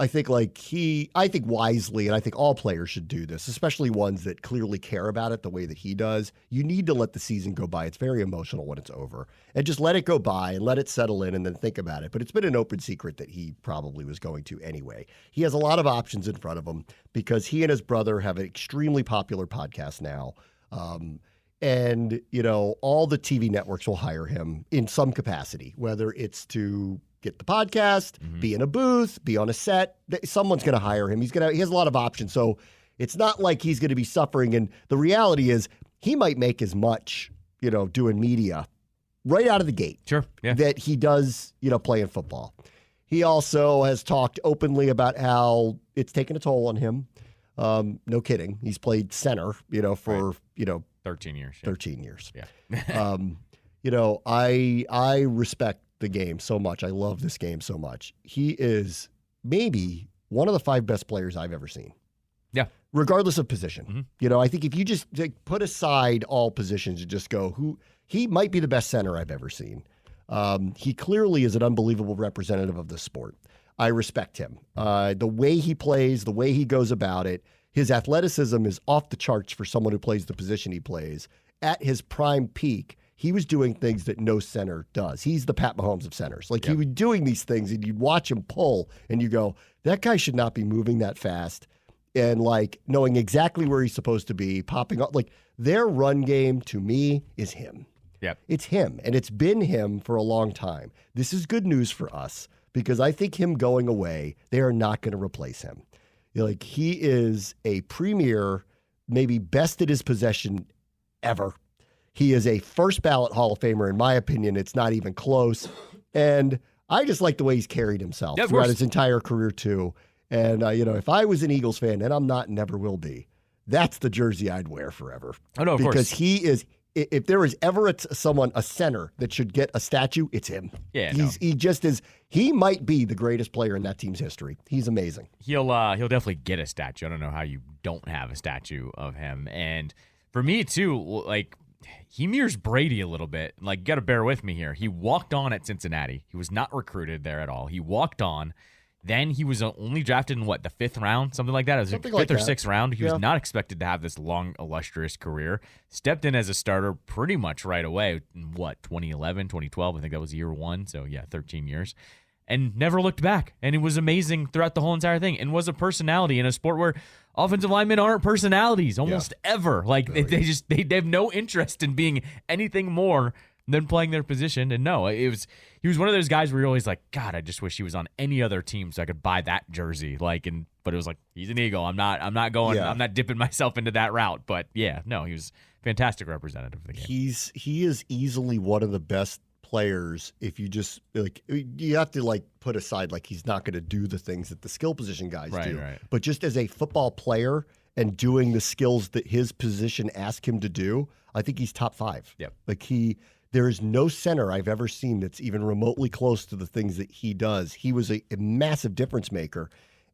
I think wisely, and I think all players should do this, especially ones that clearly care about it the way that he does. You need to let the season go by. It's very emotional when it's over. And just let it go by and let it settle in and then think about it. But it's been an open secret that he probably was going to anyway. He has a lot of options in front of him because he and his brother have an extremely popular podcast now. And, all the TV networks will hire him in some capacity, whether it's to get the podcast, be in a booth, be on a set. Someone's going to hire him. He has a lot of options. So it's not like he's going to be suffering. And the reality is he might make as much, doing media right out of the gate that he does, playing football. He also has talked openly about how it's taken a toll on him. No kidding. He's played center, for, 13 years. 13 years. Yeah. I respect the game so much. I love this game so much. He is maybe one of the 5 best players I've ever seen. Yeah. Regardless of position. I think if you just put aside all positions and just go, he might be the best center I've ever seen. He clearly is an unbelievable representative of the sport. I respect him. The way he plays, the way he goes about it, his athleticism is off the charts for someone who plays the position he plays. At his prime peak, he was doing things that no center does. He's the Pat Mahomes of centers. He was doing these things, and you'd watch him pull, and you go, that guy should not be moving that fast, and knowing exactly where he's supposed to be, popping up. Their run game, to me, is him. Yep. It's him, and it's been him for a long time. This is good news for us, because I think him going away, they are not going to replace him. He is a premier, maybe best at his possession ever. He is a first ballot Hall of Famer, in my opinion. It's not even close. And I just like the way he's carried himself throughout his entire career, too. And, if I was an Eagles fan, and I'm not and never will be, that's the jersey I'd wear forever. Oh, no, of course. Because he is, if there is ever a center that should get a statue, it's him. Yeah, he just is. He might be the greatest player in that team's history. He's amazing. He'll definitely get a statue. I don't know how you don't have a statue of him. And for me, too, he mirrors Brady a little bit. You got to bear with me here. He walked on at Cincinnati. He was not recruited there at all. He walked on. Then he was only drafted in, the 5th round? Something like that. It was something fifth or 6th round. He was not expected to have this long, illustrious career. Stepped in as a starter pretty much right away. In 2011, 2012? I think that was year 1. So, 13 years. And never looked back. And it was amazing throughout the whole entire thing. And was a personality in a sport where offensive linemen aren't personalities almost ever. They have no interest in being anything more than playing their position. And no, he was one of those guys where you're always like, God, I just wish he was on any other team so I could buy that jersey. But it was he's an Eagle. I'm not going. I'm not dipping myself into that route. But he was a fantastic representative of the game. He is easily one of the best players. If you just you have to put aside he's not going to do the things that the skill position guys do. Right. But just as a football player and doing the skills that his position asked him to do, I think he's top 5. Yep. There is no center I've ever seen that's even remotely close to the things that he does. He was a massive difference maker.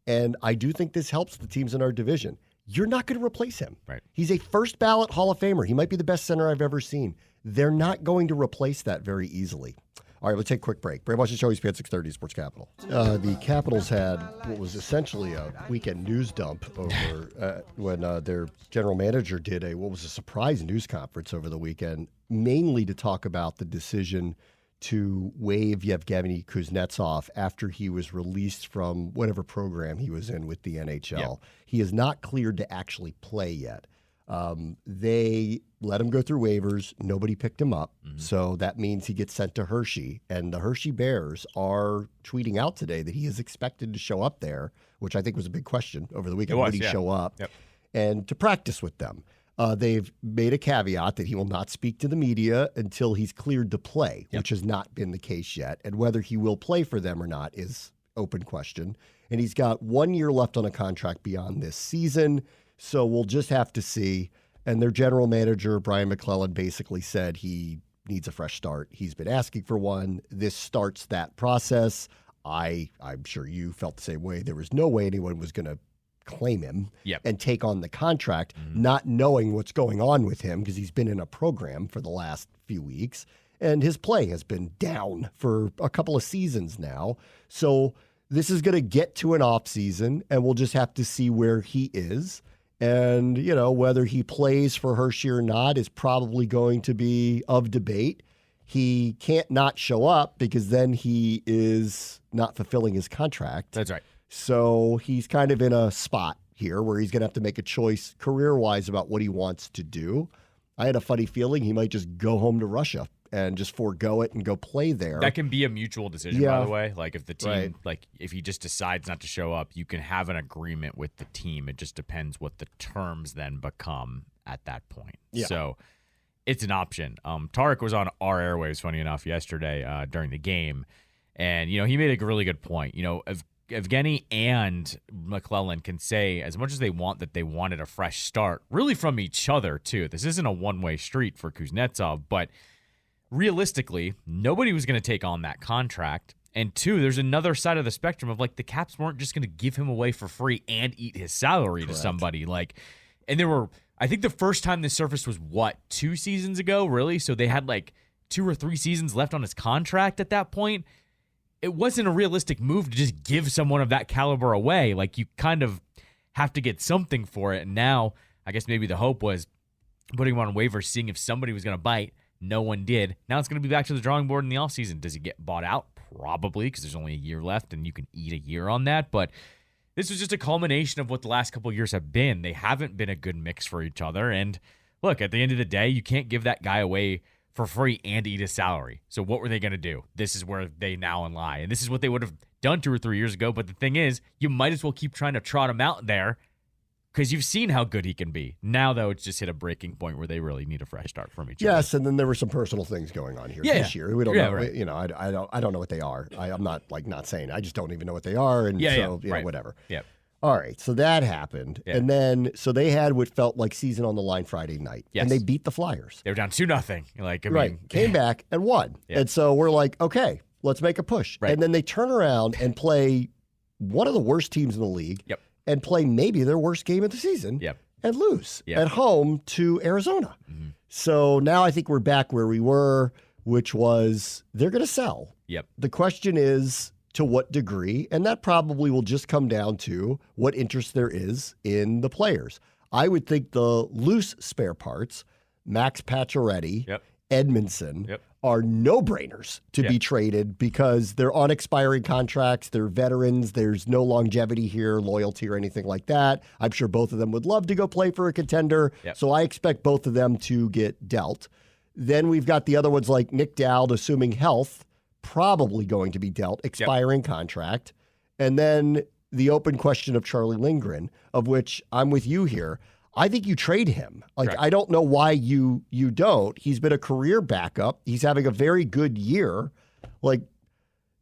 And I do think this helps the teams in our division. You're not going to replace him. Right. He's a first ballot Hall of Famer. He might be the best center I've ever seen. They're not going to replace that very easily. All right, let's take a quick break. Bram Washington Show, ESPN 630, Sports Capital. The Capitals had what was essentially a weekend news dump over when their general manager did what was a surprise news conference over the weekend, mainly to talk about the decision to waive Evgeny Kuznetsov after he was released from whatever program he was in with the NHL. Yep. He is not cleared to actually play yet. They let him go through waivers. Nobody picked him up. So that means he gets sent to Hershey. And the Hershey Bears are tweeting out today that he is expected to show up there, which I think was a big question over the weekend. Would he show up? Yep. And to practice with them. They've made a caveat that he will not speak to the media until he's cleared to play, which has not been the case yet. And whether he will play for them or not is open question. And he's got 1 year left on a contract beyond this season. So we'll just have to see. And their general manager, Brian McClellan, basically said he needs a fresh start. He's been asking for one. This starts that process. I'm sure you felt the same way. There was no way anyone was going to claim him and take on the contract, not knowing what's going on with him because he's been in a program for the last few weeks. And his play has been down for a couple of seasons now. So this is going to get to an off season, and we'll just have to see where he is. And, whether he plays for Hershey or not is probably going to be of debate. He can't not show up because then he is not fulfilling his contract. That's right. So he's kind of in a spot here where he's going to have to make a choice career-wise about what he wants to do. I had a funny feeling he might just go home to Russia and just forego it and go play there. That can be a mutual decision, by the way. Like if the team, if he just decides not to show up, you can have an agreement with the team. It just depends what the terms then become at that point. Yeah. So it's an option. Tarek was on our airwaves, funny enough, yesterday during the game. And, he made a really good point. Evgeny and McClellan can say as much as they want that they wanted a fresh start, really from each other, too. This isn't a one-way street for Kuznetsov, but realistically, nobody was going to take on that contract. And two, there's another side of the spectrum of the Caps weren't just going to give him away for free and eat his salary to somebody. And there were, I think the first time this surfaced was 2 seasons ago, really? So they had 2 or 3 seasons left on his contract at that point. It wasn't a realistic move to just give someone of that caliber away. You kind of have to get something for it. And now, I guess maybe the hope was putting him on waivers, seeing if somebody was going to bite. No one did. Now it's going to be back to the drawing board in the offseason. Does he get bought out? Probably, because there's only a year left, and you can eat a year on that. But this was just a culmination of what the last couple of years have been. They haven't been a good mix for each other. And look, at the end of the day, you can't give that guy away for free and eat his salary. So what were they going to do? This is where they now lie. And this is what they would have done 2 or 3 years ago. But the thing is, you might as well keep trying to trot him out there because you've seen how good he can be. Now, though, it's just hit a breaking point where they really need a fresh start from each other. Yes, and then there were some personal things going on here this year. We don't know. Right. I don't know what they are. I'm not not saying. I just don't even know what they are. And whatever. Yeah. All right, so that happened. Yeah. And then, so they had what felt like season on the line Friday night. Yes. And they beat the Flyers. They were down 2-0. Came back and won. Yeah. And so we're like, okay, let's make a push. Right. And then they turn around and play one of the worst teams in the league. Yep. And play maybe their worst game of the season. Yep. And lose at home to Arizona. Mm-hmm. So now I think we're back where we were, which was they're going to sell. Yep. The question is, to what degree? And that probably will just come down to what interest there is in the players. I would think the loose spare parts, Max Pacioretty, Edmondson, are no-brainers to be traded because they're on expiring contracts. They're veterans. There's no longevity here, loyalty, or anything like that. I'm sure both of them would love to go play for a contender. Yep. So I expect both of them to get dealt. Then we've got the other ones like Nick Dowd, assuming health, probably going to be dealt, expiring contract. And then the open question of Charlie Lindgren, of which I'm with you here. I think you trade him. I don't know why you don't. He's been a career backup. He's having a very good year.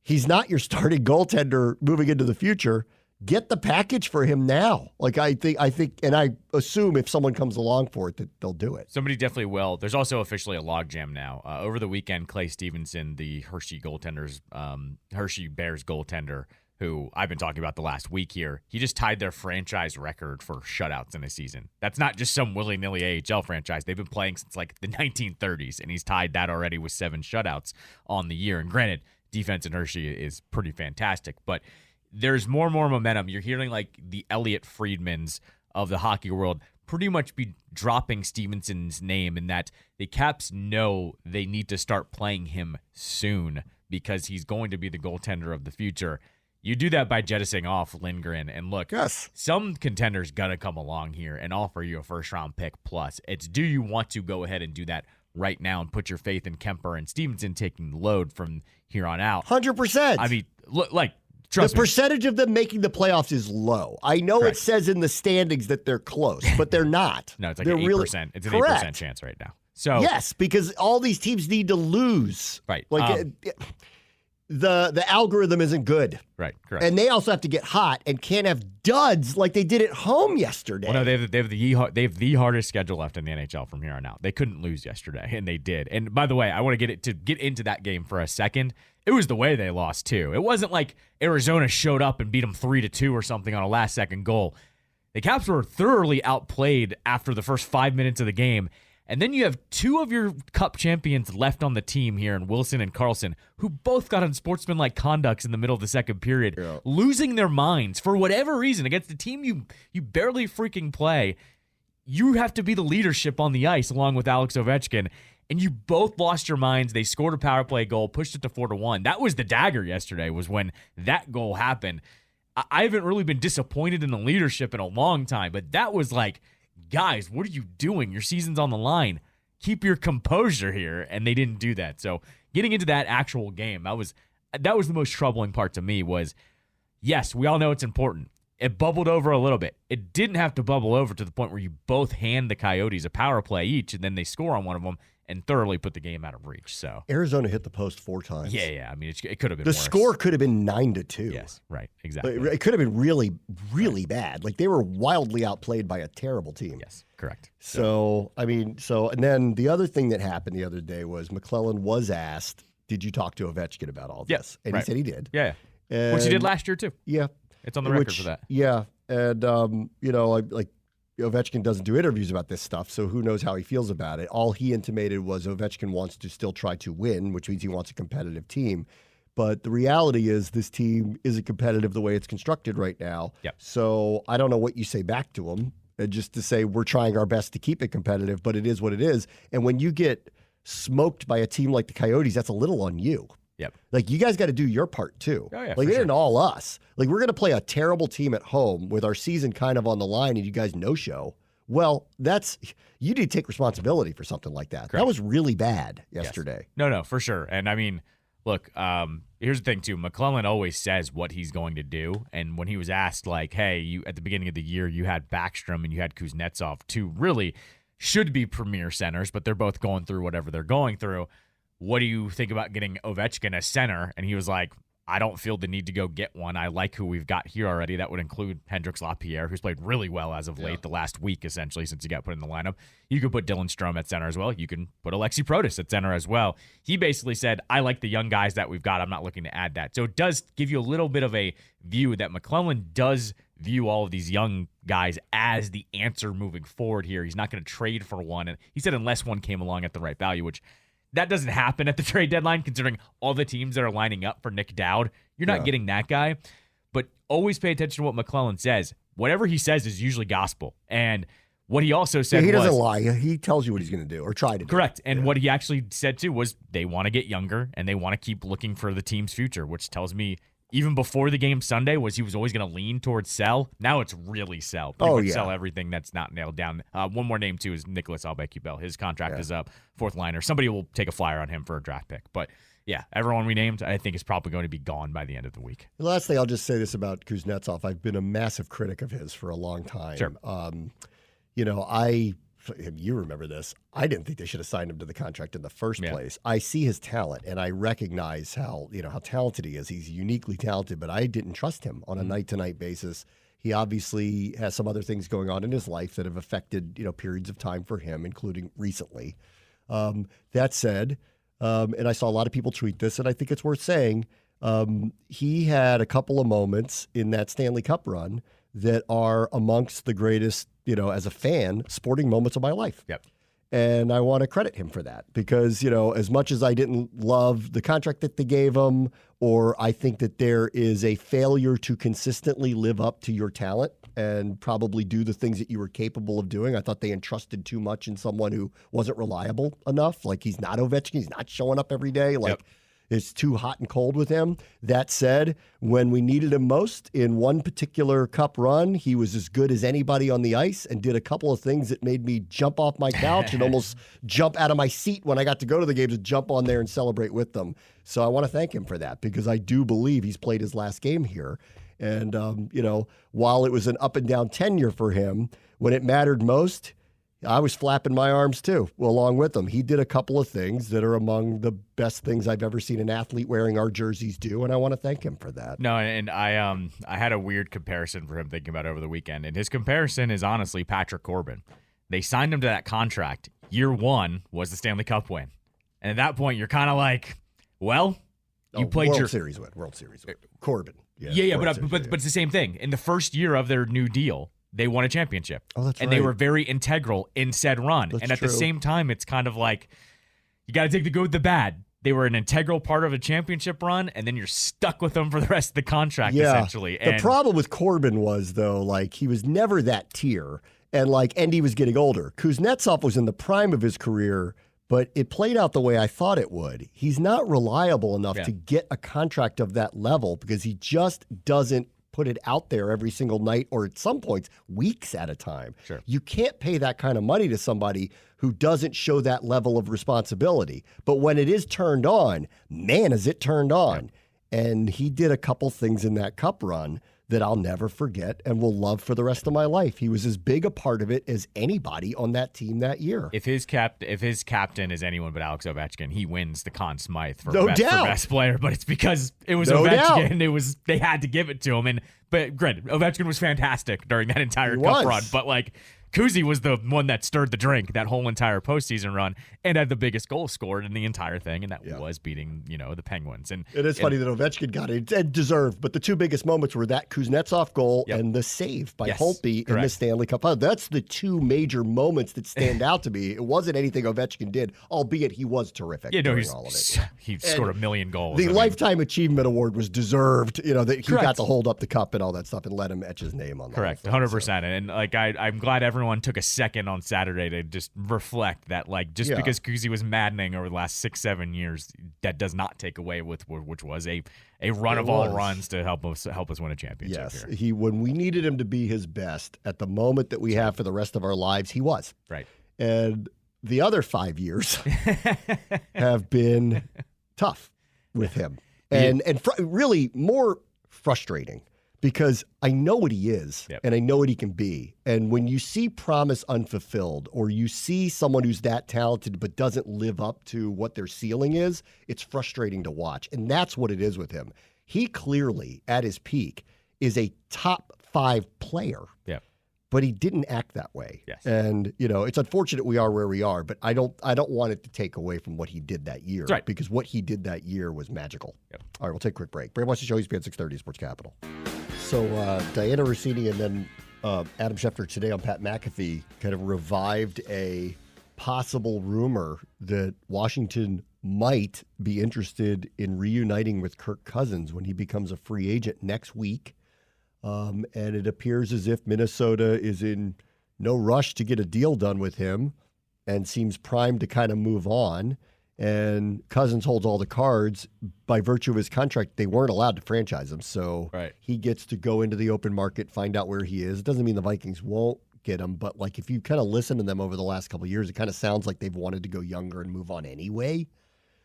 He's not your starting goaltender moving into the future. Get the package for him now. I think, and I assume if someone comes along for it, that they'll do it. Somebody definitely will. There's also officially a logjam now. Over the weekend, Clay Stevenson, the Hershey Bears goaltender, who I've been talking about the last week here, he just tied their franchise record for shutouts in a season. That's not just some willy-nilly AHL franchise. They've been playing since the 1930s, and he's tied that already with 7 shutouts on the year. And granted, defense in Hershey is pretty fantastic, but there's more and more momentum. You're hearing the Elliot Friedmans of the hockey world pretty much be dropping Stevenson's name, in that the Caps know they need to start playing him soon because he's going to be the goaltender of the future. You do that by jettisoning off Lindgren. And look, Yes. some contenders got to come along here and offer you a first-round pick plus. It's do you want to go ahead and do that right now and put your faith in Kemper and Stevenson taking the load from here on out? 100%. I mean, look, like, the trust me. percentage of them making the playoffs is low. I know Correct. it says in the standings that they're close, but they're not. No, it's like they're an 8%. Really, it's an correct. 8% chance right now. So Yes, because all these teams need to lose. Right. Like the algorithm isn't good. Right, correct. And they also have to get hot and can't have duds like they did at home yesterday. Well, no, they have the hardest schedule left in the NHL from here on out. They couldn't lose yesterday, and they did. And by the way, I want to get into that game for a second. It was the way they lost too. It wasn't like Arizona showed up and beat them 3-2 or something on a last-second goal. The Caps were thoroughly outplayed after the first 5 minutes of the game. And then you have two of your cup champions left on the team here in Wilson and Carlson, who both got on sportsmanlike conducts in the middle of the second period, losing their minds for whatever reason against the team you barely freaking play. You have to be the leadership on the ice along with Alex Ovechkin, and you both lost your minds. They scored a power play goal, pushed it to 4-1. That was the dagger yesterday, was when that goal happened. I haven't really been disappointed in the leadership in a long time, but that was like, guys, what are you doing? Your season's on the line. Keep your composure here. And they didn't do that. So getting into that actual game, that was the most troubling part to me was, yes, we all know it's important. It bubbled over a little bit. It didn't have to bubble over to the point where you both hand the Coyotes a power play each, and then they score on one of them and thoroughly put the game out of reach. So Arizona hit the post 4 times. yeah. I mean, it could have been The worse. score could have been 9-2. Yes, right, exactly. It could have been really, really bad. Like they were wildly outplayed by a terrible team. Yes, correct. And then the other thing that happened the other day was McClellan was asked, did you talk to Ovechkin about all this? Yes, And right. he said he did. Yeah. And, Which he did last year, too. Yeah. It's on the record for that. Yeah. And, like Ovechkin doesn't do interviews about this stuff, so who knows how he feels about it. All he intimated was Ovechkin wants to still try to win, which means he wants a competitive team. But the reality is this team isn't competitive the way it's constructed right now. Yep. So I don't know what you say back to him, just to say we're trying our best to keep it competitive, but it is what it is. And when you get smoked by a team like the Coyotes, that's a little on you. Yep. Like, you guys got to do your part, too. Oh, yeah, like, for it sure. ain't all us. Like, we're going to play a terrible team at home with our season kind of on the line and you guys no-show. Well, you need to take responsibility for something like that. Correct. That was really bad yesterday. Yes. No, for sure. And, I mean, look, here's the thing, too. McClellan always says what he's going to do. And when he was asked, like, hey, you at the beginning of the year, you had Backstrom and you had Kuznetsov, two really should be premier centers, but they're both going through whatever they're going through. What do you think about getting Ovechkin as center? And he was like, I don't feel the need to go get one. I like who we've got here already. That would include Hendrix Lapierre, who's played really well as of late, the last week, essentially, since he got put in the lineup. You could put Dylan Strome at center as well. You can put Alexi Protas at center as well. He basically said, I like the young guys that we've got. I'm not looking to add that. So it does give you a little bit of a view that McClellan does view all of these young guys as the answer moving forward here. He's not going to trade for one. And he said unless one came along at the right value, which that doesn't happen at the trade deadline, considering all the teams that are lining up for Nick Dowd. You're not getting that guy. But always pay attention to what McClellan says. Whatever he says is usually gospel. And what he also said he doesn't lie. He tells you what he's going to do or try to do. Correct. And what he actually said, too, was they want to get younger and they want to keep looking for the team's future, which tells me even before the game Sunday was he was always going to lean towards sell. Now it's really sell. Pretty much sell everything that's not nailed down. One more name, too, is Nicholas Aubé-Kubel. His contract is up, fourth liner. Somebody will take a flyer on him for a draft pick. But, yeah, everyone we named, I think, is probably going to be gone by the end of the week. The last thing, I'll just say this about Kuznetsov. I've been a massive critic of his for a long time. Sure. You remember this. I didn't think they should have signed him to the contract in the first place. I see his talent, and I recognize how talented he is. He's uniquely talented, but I didn't trust him on a night-to-night basis. He obviously has some other things going on in his life that have affected periods of time for him, including recently. That said, and I saw a lot of people tweet this, and I think it's worth saying, he had a couple of moments in that Stanley Cup run that are amongst the greatest, as a fan, sporting moments of my life. Yep. And I want to credit him for that because, as much as I didn't love the contract that they gave him, or I think that there is a failure to consistently live up to your talent and probably do the things that you were capable of doing. I thought they entrusted too much in someone who wasn't reliable enough. Like, he's not Ovechkin. He's not showing up every day. Like, It's too hot and cold with him. That said, when we needed him most in one particular cup run, he was as good as anybody on the ice and did a couple of things that made me jump off my couch and almost jump out of my seat when I got to go to the games and jump on there and celebrate with them. So I want to thank him for that because I do believe he's played his last game here. And, while it was an up and down tenure for him, when it mattered most, I was flapping my arms too, along with him. He did a couple of things that are among the best things I've ever seen an athlete wearing our jerseys do, and I want to thank him for that. No, and I had a weird comparison for him thinking about it over the weekend, and his comparison is honestly Patrick Corbin. They signed him to that contract. Year one was the Stanley Cup win, and at that point, you're kind of like, well, you played World your Series win. Corbin. Yeah, but it's the same thing. In the first year of their new deal, they won a championship. Oh, that's right. And they were very integral in said run. That's and at true. the same time, it's kind of like you got to take the good with the bad. They were an integral part of a championship run, and then you're stuck with them for the rest of the contract, essentially. The problem with Corbin was, though, he was never that tier, and Endy was getting older. Kuznetsov was in the prime of his career, but it played out the way I thought it would. He's not reliable enough to get a contract of that level because he just doesn't put it out there every single night or at some points weeks at a time. Sure. You can't pay that kind of money to somebody who doesn't show that level of responsibility. But when it is turned on, man, is it turned on. Yeah. And he did a couple things in that cup run that I'll never forget and will love for the rest of my life. He was as big a part of it as anybody on that team that year. If his captain is anyone but Alex Ovechkin, he wins the Conn Smythe for No doubt. for best player. But it's because it was No Ovechkin. doubt. They had to give it to him. But granted, Ovechkin was fantastic during that entire cup run. But Kuzi was the one that stirred the drink that whole entire postseason run and had the biggest goal scored in the entire thing, and that was beating the Penguins. And it is funny that Ovechkin got it and deserved, but the two biggest moments were that Kuznetsov goal and the save by Holtby in the Stanley Cup. That's the two major moments that stand out to me. It wasn't anything Ovechkin did, albeit he was terrific during all of it. He scored a million goals. The Lifetime Achievement Award was deserved. That he got to hold up the cup and all that stuff and let him etch his name on that. Correct, 100%. And I'm glad everyone took a second on Saturday to just reflect that, because Kuzi was maddening over the last 6-7 years, that does not take away with which was a run of all runs to help us win a championship. Yes, here. When we needed him to be his best at the moment that we have for the rest of our lives, he was. Right. And the other 5 years have been tough with him, and really more frustrating. Because I know what he is and I know what he can be. And when you see promise unfulfilled or you see someone who's that talented but doesn't live up to what their ceiling is, it's frustrating to watch. And that's what it is with him. He clearly, at his peak, is a top 5 player. Yeah. But he didn't act that way. Yes. And, it's unfortunate we are where we are, but I don't want it to take away from what he did that year. Right. Because what he did that year was magical. Yep. All right, we'll take a quick break. Bram wants to show ESPN 630 Sports Capital. So Diana Rossini and then Adam Schefter today on Pat McAfee kind of revived a possible rumor that Washington might be interested in reuniting with Kirk Cousins when he becomes a free agent next week. And it appears as if Minnesota is in no rush to get a deal done with him and seems primed to kind of move on. And Cousins holds all the cards. By virtue of his contract, they weren't allowed to franchise him. So he gets to go into the open market, find out where he is. It doesn't mean the Vikings won't get him. But if you kind of listen to them over the last couple of years, it kind of sounds like they've wanted to go younger and move on anyway.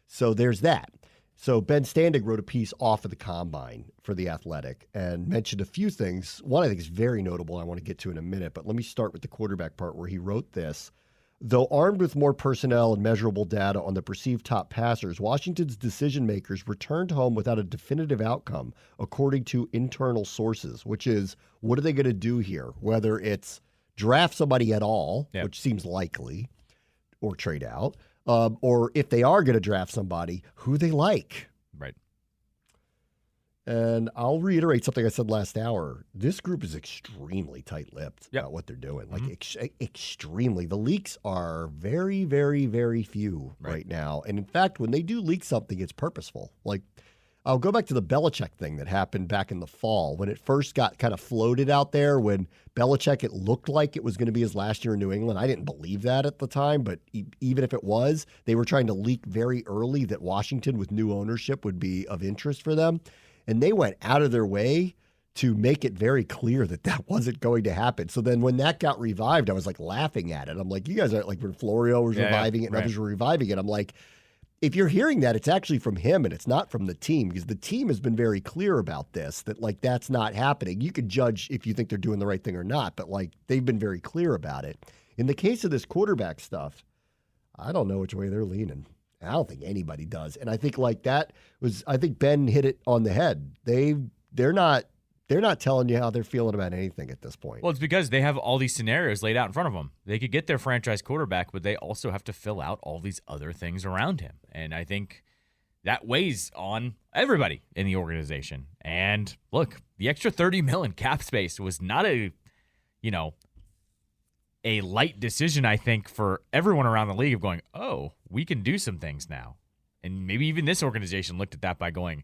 So there's that. So Ben Standig wrote a piece off of the Combine for The Athletic and mentioned a few things. One I think is very notable I want to get to in a minute. But let me start with the quarterback part where he wrote this. Though armed with more personnel and measurable data on the perceived top passers, Washington's decision-makers returned home without a definitive outcome, according to internal sources, which is, what are they going to do here? Whether it's draft somebody at all, which seems likely, or trade out, or if they are going to draft somebody, who they like. Right. And I'll reiterate something I said last hour. This group is extremely tight-lipped about what they're doing. Extremely. The leaks are very, very, very few right now. And in fact, when they do leak something, it's purposeful. I'll go back to the Belichick thing that happened back in the fall when it first got kind of floated out there. When Belichick, it looked like it was going to be his last year in New England. I didn't believe that at the time, but even if it was, they were trying to leak very early that Washington with new ownership would be of interest for them. And they went out of their way to make it very clear that that wasn't going to happen. So then when that got revived, I was like laughing at it. I'm like, you guys are like when Florio was reviving it and others were reviving it. I'm like, if you're hearing that, it's actually from him and it's not from the team, because the team has been very clear about this, that like that's not happening. You can judge if you think they're doing the right thing or not, but like they've been very clear about it. In the case of this quarterback stuff, I don't know which way they're leaning. I don't think anybody does. And I think like that was, I think Ben hit it on the head. They're not telling you how they're feeling about anything at this point. Well, it's because they have all these scenarios laid out in front of them. They could get their franchise quarterback, but they also have to fill out all these other things around him. And I think that weighs on everybody in the organization. And look, the extra $30 million cap space was not a light decision, I think, for everyone around the league of going, oh, we can do some things now. And maybe even this organization looked at that by going,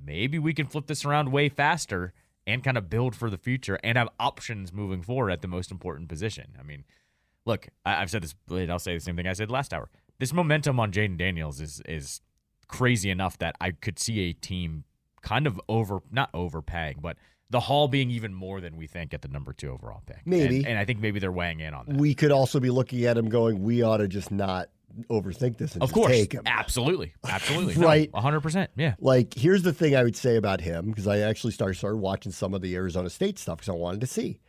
maybe we can flip this around way faster and kind of build for the future and have options moving forward at the most important position. I mean, look, I've said this, but I'll say the same thing I said last hour. This momentum on Jaden Daniels is crazy enough that I could see a team kind of not overpaying, but the haul being even more than we think at the number 2 overall pick. Maybe. And I think maybe they're weighing in on that. We could also be looking at him going, we ought to just not overthink this and of just course, take him. Absolutely. Right. 100%. Yeah. Like, here's the thing I would say about him, because I actually started watching some of the Arizona State stuff because I wanted to see.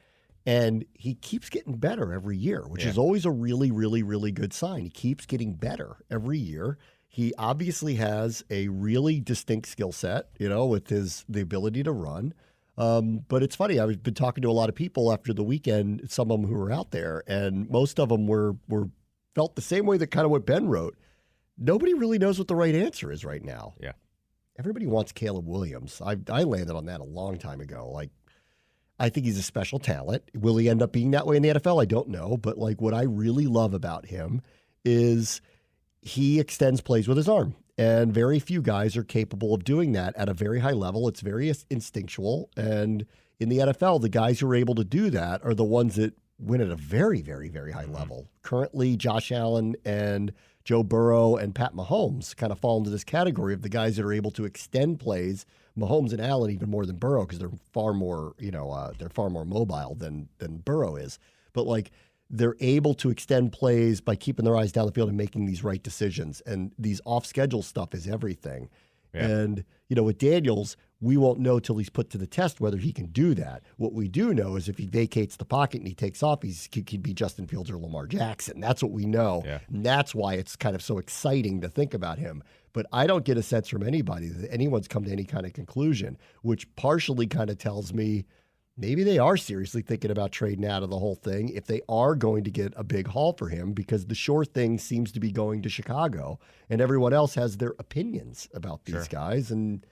And he keeps getting better every year, which is always a really, really, really good sign. He keeps getting better every year. He obviously has a really distinct skill set, with the ability to run. But it's funny. I've been talking to a lot of people after the weekend, some of them who were out there, and most of them were felt the same way that kind of what Ben wrote. Nobody really knows what the right answer is right now. Yeah. Everybody wants Caleb Williams. I landed on that a long time ago. Like, I think he's a special talent. Will he end up being that way in the NFL? I don't know. But like what I really love about him is he extends plays with his arm. And very few guys are capable of doing that at a very high level. It's very instinctual. And in the NFL, the guys who are able to do that are the ones that win at a very, very, very high level. Currently, Josh Allen and Joe Burrow and Pat Mahomes kind of fall into this category of the guys that are able to extend plays. Mahomes and Allen even more than Burrow because they're far more, they're far more mobile than Burrow is. But like they're able to extend plays by keeping their eyes down the field and making these right decisions. And these off-schedule stuff is everything. Yeah. And, with Daniels, we won't know till he's put to the test whether he can do that. What we do know is if he vacates the pocket and he takes off, he could be Justin Fields or Lamar Jackson. That's what we know. Yeah. And that's why it's kind of so exciting to think about him. But I don't get a sense from anybody that anyone's come to any kind of conclusion, which partially kind of tells me maybe they are seriously thinking about trading out of the whole thing if they are going to get a big haul for him, because the sure thing seems to be going to Chicago and everyone else has their opinions about these guys and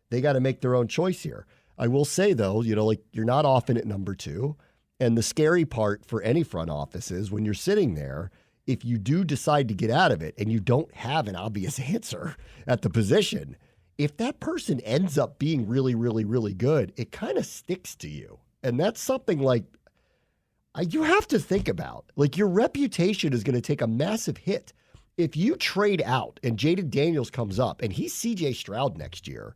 they got to make their own choice here. I will say though, you're not often at number 2. And the scary part for any front office is when you're sitting there, if you do decide to get out of it and you don't have an obvious answer at the position, if that person ends up being really, really, really good, it kind of sticks to you. And that's something like you have to think about. Like your reputation is going to take a massive hit. If you trade out and Jaden Daniels comes up and he's CJ Stroud next year,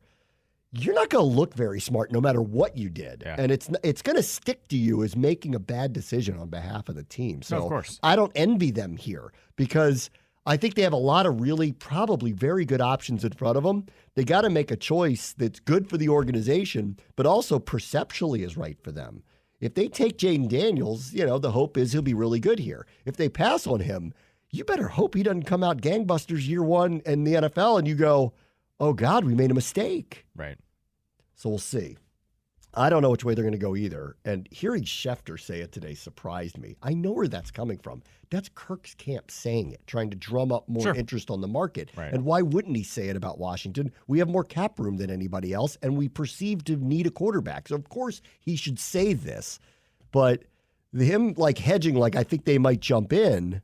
you're not going to look very smart no matter what you did. Yeah. And it's going to stick to you as making a bad decision on behalf of the team. So of course. I don't envy them here because I think they have a lot of really probably very good options in front of them. They got to make a choice that's good for the organization, but also perceptually is right for them. If they take Jaden Daniels, the hope is he'll be really good here. If they pass on him, you better hope he doesn't come out gangbusters year one in the NFL and you go, oh God, we made a mistake. Right. So we'll see. I don't know which way they're going to go either. And hearing Schefter say it today surprised me. I know where that's coming from. That's Kirk's camp saying it, trying to drum up more interest on the market. Right. And why wouldn't he say it about Washington? We have more cap room than anybody else, and we perceive to need a quarterback. So, of course, he should say this. But him, hedging, I think they might jump in,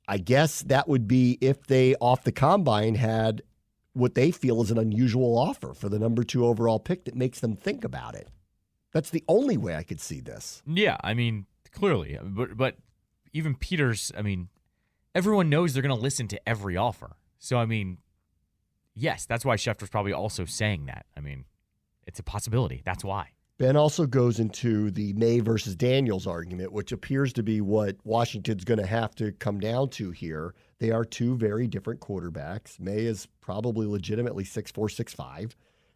I guess that would be if they, off the combine, had what they feel is an unusual offer for the number 2 overall pick that makes them think about it. That's the only way I could see this. Yeah, I mean, clearly. But even Peters, I mean, everyone knows they're going to listen to every offer. So, I mean, yes, that's why Schefter's probably also saying that. I mean, it's a possibility. That's why. Ben also goes into the May versus Daniels argument, which appears to be what Washington's going to have to come down to here. They are 2 very different quarterbacks. May is probably legitimately 6'4",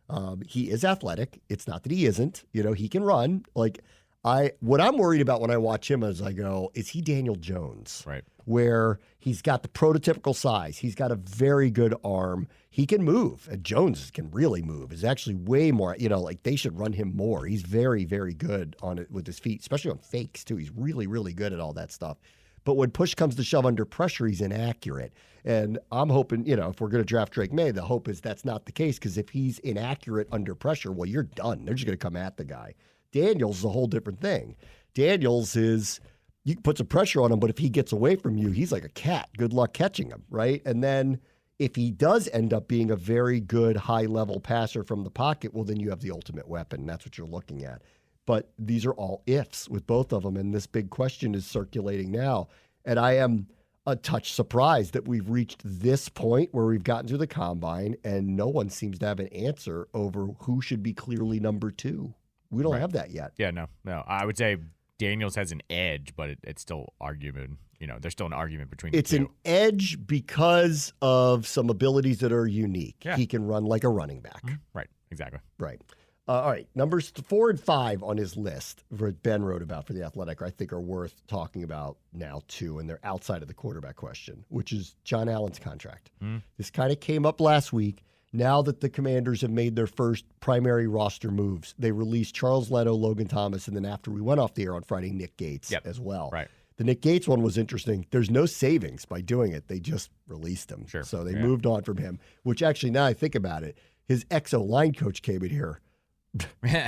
6'5". He is athletic. It's not that he isn't. He can run. What I'm worried about when I watch him as I go, is he Daniel Jones? Right. Where he's got the prototypical size. He's got a very good arm. He can move. And Jones can really move. Is actually way more, they should run him more. He's very, very good on it with his feet, especially on fakes too. He's really, really good at all that stuff. But when push comes to shove under pressure, he's inaccurate. And I'm hoping, if we're going to draft Drake May, the hope is that's not the case, because if he's inaccurate under pressure, well, you're done. They're just going to come at the guy. Daniels is a whole different thing. Daniels is, you can put some pressure on him, but if he gets away from you, he's like a cat. Good luck catching him, right? And then if he does end up being a very good high-level passer from the pocket, well, then you have the ultimate weapon. That's what you're looking at. But these are all ifs with both of them, and this big question is circulating now. And I am a touch surprised that we've reached this point where we've gotten to the combine and no one seems to have an answer over who should be clearly number 2. We don't have that yet. Yeah, no. I would say Daniels has an edge, but it's still argument. There's still an argument between the two. It's an edge because of some abilities that are unique. Yeah. He can run like a running back. Right, exactly. Right. All right, numbers 4 and 5 on his list that Ben wrote about for The Athletic, I think are worth talking about now too, and they're outside of the quarterback question, which is John Allen's contract. This kind of came up last week. Now that the Commanders have made their first primary roster moves, they released Charles Leno, Logan Thomas, and then after we went off the air on Friday, Nick Gates as well. Right. The Nick Gates one was interesting. There's no savings by doing it. They just released him. Sure. So they moved on from him, which actually, now I think about it, his XO line coach came in here.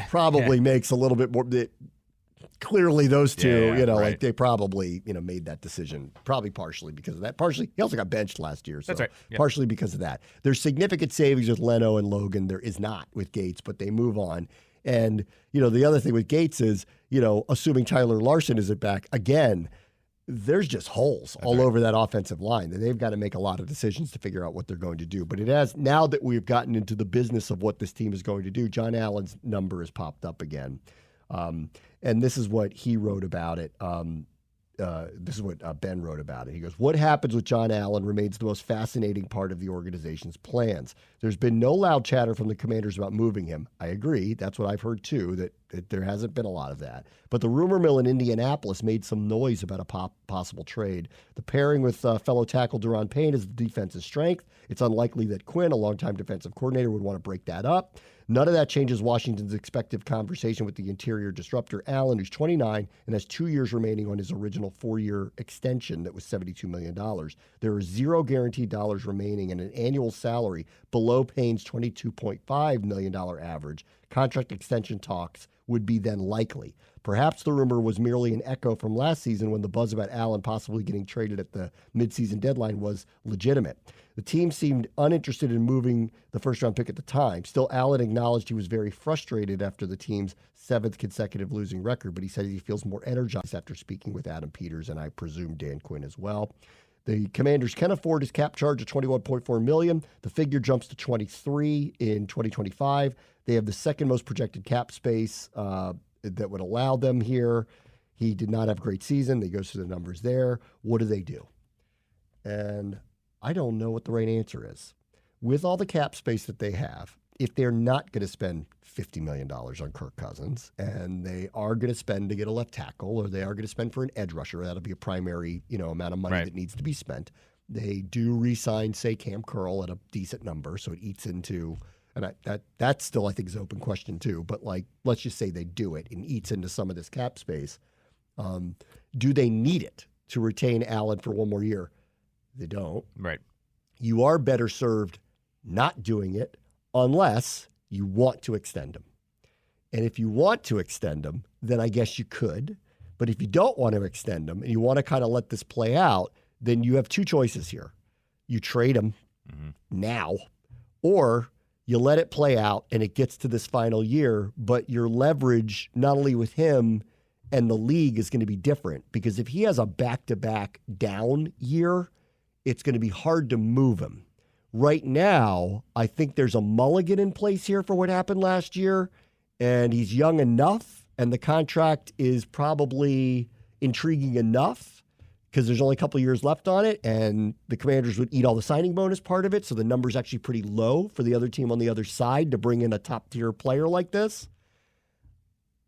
Probably makes a little bit more. Clearly, those two, right. they probably, made that decision. Probably partially because of that. Partially, he also got benched last year. So that's right. Yep. Partially because of that. There's significant savings with Leno and Logan. There is not with Gates, but they move on. And, the other thing with Gates is, assuming Tyler Larson isn't back again, there's just holes all over that offensive line. They've got to make a lot of decisions to figure out what they're going to do. But it has, now that we've gotten into the business of what this team is going to do, John Allen's number has popped up again. And this is what he wrote about it. This is what Ben wrote about it. He goes, what happens with John Allen remains the most fascinating part of the organization's plans. There's been no loud chatter from the Commanders about moving him. I agree. That's what I've heard too, that there hasn't been a lot of that. But the rumor mill in Indianapolis made some noise about a possible trade. The pairing with fellow tackle Deron Payne is the defense's strength. It's unlikely that Quinn, a longtime defensive coordinator, would want to break that up. None of that changes Washington's expected conversation with the interior disruptor, Allen, who's 29 and has 2 years remaining on his original 4-year extension that was $72 million. There are zero guaranteed dollars remaining and an annual salary below Payne's $22.5 million average. Contract extension talks would be then likely. Perhaps the rumor was merely an echo from last season when the buzz about Allen possibly getting traded at the midseason deadline was legitimate. The team seemed uninterested in moving the first-round pick at the time. Still, Allen acknowledged he was very frustrated after the team's 7th consecutive losing record, but he said he feels more energized after speaking with Adam Peters and I presume Dan Quinn as well. The Commanders can afford his cap charge of $21.4 million. The figure jumps to $23 in 2025. They have the second most projected cap space that would allow them here. He did not have a great season. They go through the numbers there. What do they do? And I don't know what the right answer is. With all the cap space that they have, if they're not going to spend $50 million on Kirk Cousins, and they are going to spend to get a left tackle, or they are going to spend for an edge rusher, that'll be a primary, amount of money that needs to be spent. They do re-sign, say, Cam Curl at a decent number, so it eats into, and that still I think is an open question too. But let's just say they do it and eats into some of this cap space. Do they need it to retain Allen for one more year? They don't. Right. You are better served not doing it unless you want to extend him. And if you want to extend him, then I guess you could. But if you don't want to extend him and you want to kind of let this play out, then you have two choices here. You trade him now, Or you let it play out and it gets to this final year, but your leverage, not only with him and the league, is going to be different. Because if he has a back-to-back down year, it's going to be hard to move him. Right now, I think there's a mulligan in place here for what happened last year, and he's young enough, and the contract is probably intriguing enough because there's only a couple years left on it, and the Commanders would eat all the signing bonus part of it, so the number's actually pretty low for the other team on the other side to bring in a top-tier player like this.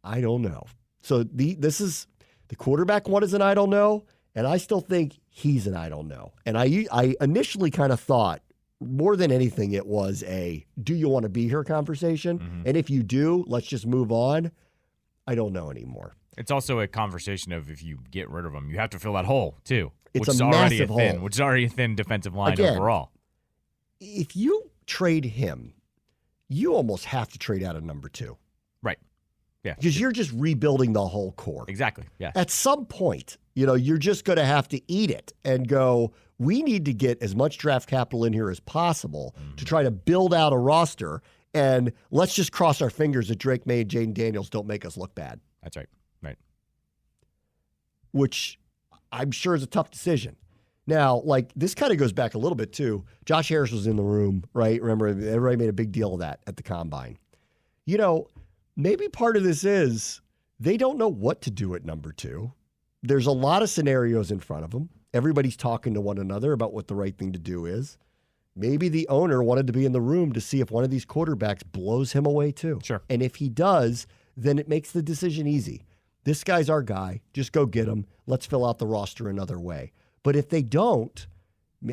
I don't know. So this is the quarterback one is an I don't know, and I still think he's an I don't know. And I initially kind of thought, more than anything, it was a do you want to be here conversation? Mm-hmm. And if you do, let's just move on. I don't know anymore. It's also a conversation of if you get rid of him, you have to fill that hole too. It's which a is already massive thin, hole. which is already a thin defensive line Again, overall. If you trade him, you almost have to trade out of number 2. Right. Yeah. Because you're just rebuilding the whole core. Exactly. Yeah. At some point, you're just going to have to eat it and go, we need to get as much draft capital in here as possible to try to build out a roster. And let's just cross our fingers that Drake May and Jaden Daniels don't make us look bad. That's right. Right. Which I'm sure is a tough decision. Now, this kind of goes back a little bit, too. Josh Harris was in the room, right? Remember, everybody made a big deal of that at the Combine. Maybe part of this is they don't know what to do at number 2. There's a lot of scenarios in front of them. Everybody's talking to one another about what the right thing to do is. Maybe the owner wanted to be in the room to see if one of these quarterbacks blows him away, too. Sure. And if he does, then it makes the decision easy. This guy's our guy. Just go get him. Let's fill out the roster another way. But if they don't,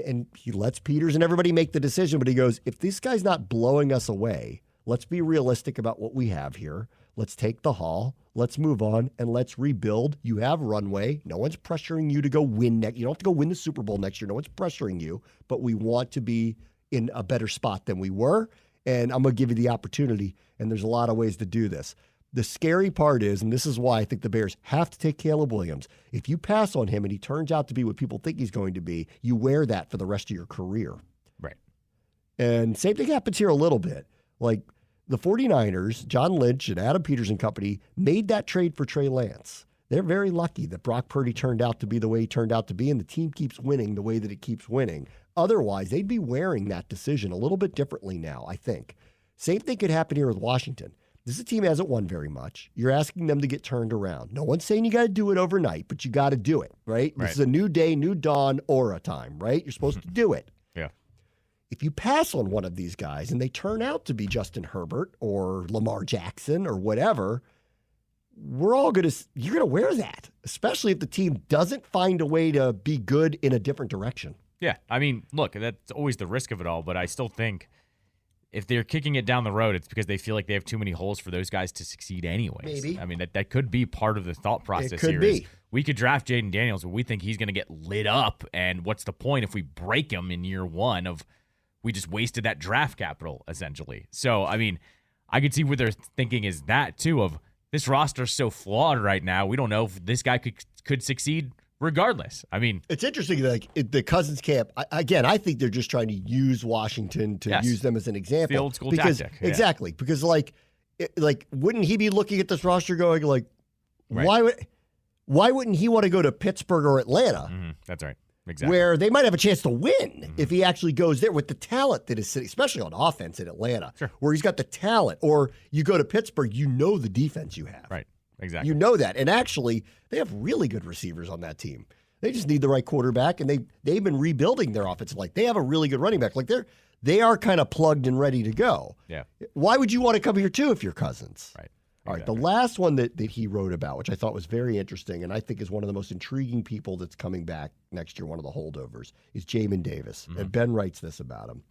and he lets Peters and everybody make the decision, but he goes, if this guy's not blowing us away, let's be realistic about what we have here. Let's take the haul. Let's move on, and let's rebuild. You have runway. No one's pressuring you to go win next. You don't have to go win the Super Bowl next year. No one's pressuring you, but we want to be in a better spot than we were, and I'm going to give you the opportunity, and there's a lot of ways to do this. The scary part is, and this is why I think the Bears have to take Caleb Williams, if you pass on him and he turns out to be what people think he's going to be, you wear that for the rest of your career. Right. And same thing happens here a little bit. The 49ers, John Lynch and Adam Peters and company made that trade for Trey Lance. They're very lucky that Brock Purdy turned out to be the way he turned out to be, and the team keeps winning the way that it keeps winning. Otherwise, they'd be wearing that decision a little bit differently now, I think. Same thing could happen here with Washington. This is a team that hasn't won very much. You're asking them to get turned around. No one's saying you got to do it overnight, but you got to do it, right? This is a new day, new dawn, aura time, right? You're supposed to do it. Yeah. If you pass on one of these guys and they turn out to be Justin Herbert or Lamar Jackson or whatever, you're going to wear that, especially if the team doesn't find a way to be good in a different direction. Yeah. I mean, look, that's always the risk of it all, but I still think if they're kicking it down the road, it's because they feel like they have too many holes for those guys to succeed anyways. Maybe. I mean, that could be part of the thought process. It could here. be. We could draft Jaden Daniels, but we think he's going to get lit up, and what's the point if we break him in year one of we just wasted that draft capital, essentially. So, I mean, I could see where they're thinking is that, too, of this roster's so flawed right now, we don't know if this guy could succeed regardless. I mean, it's interesting, the Cousins camp, again, I think they're just trying to use Washington to use them as an example. The old school tactic. Yeah. Exactly. Because, wouldn't he be looking at this roster going, right. why wouldn't he want to go to Pittsburgh or Atlanta? Mm-hmm. That's right. Exactly. Where they might have a chance to win if he actually goes there with the talent that is sitting, especially on offense in Atlanta, where he's got the talent. Or you go to Pittsburgh, the defense you have. Right, exactly. You know that. And actually, they have really good receivers on that team. They just need the right quarterback, and they've been rebuilding their offensive line. They have a really good running back. They are kind of plugged and ready to go. Yeah. Why would you want to come here, too, if you're Cousins? Right. All right, the last one that he wrote about, which I thought was very interesting, and I think is one of the most intriguing people that's coming back next year, one of the holdovers, is Jamin Davis. Mm-hmm. And Ben writes this about him.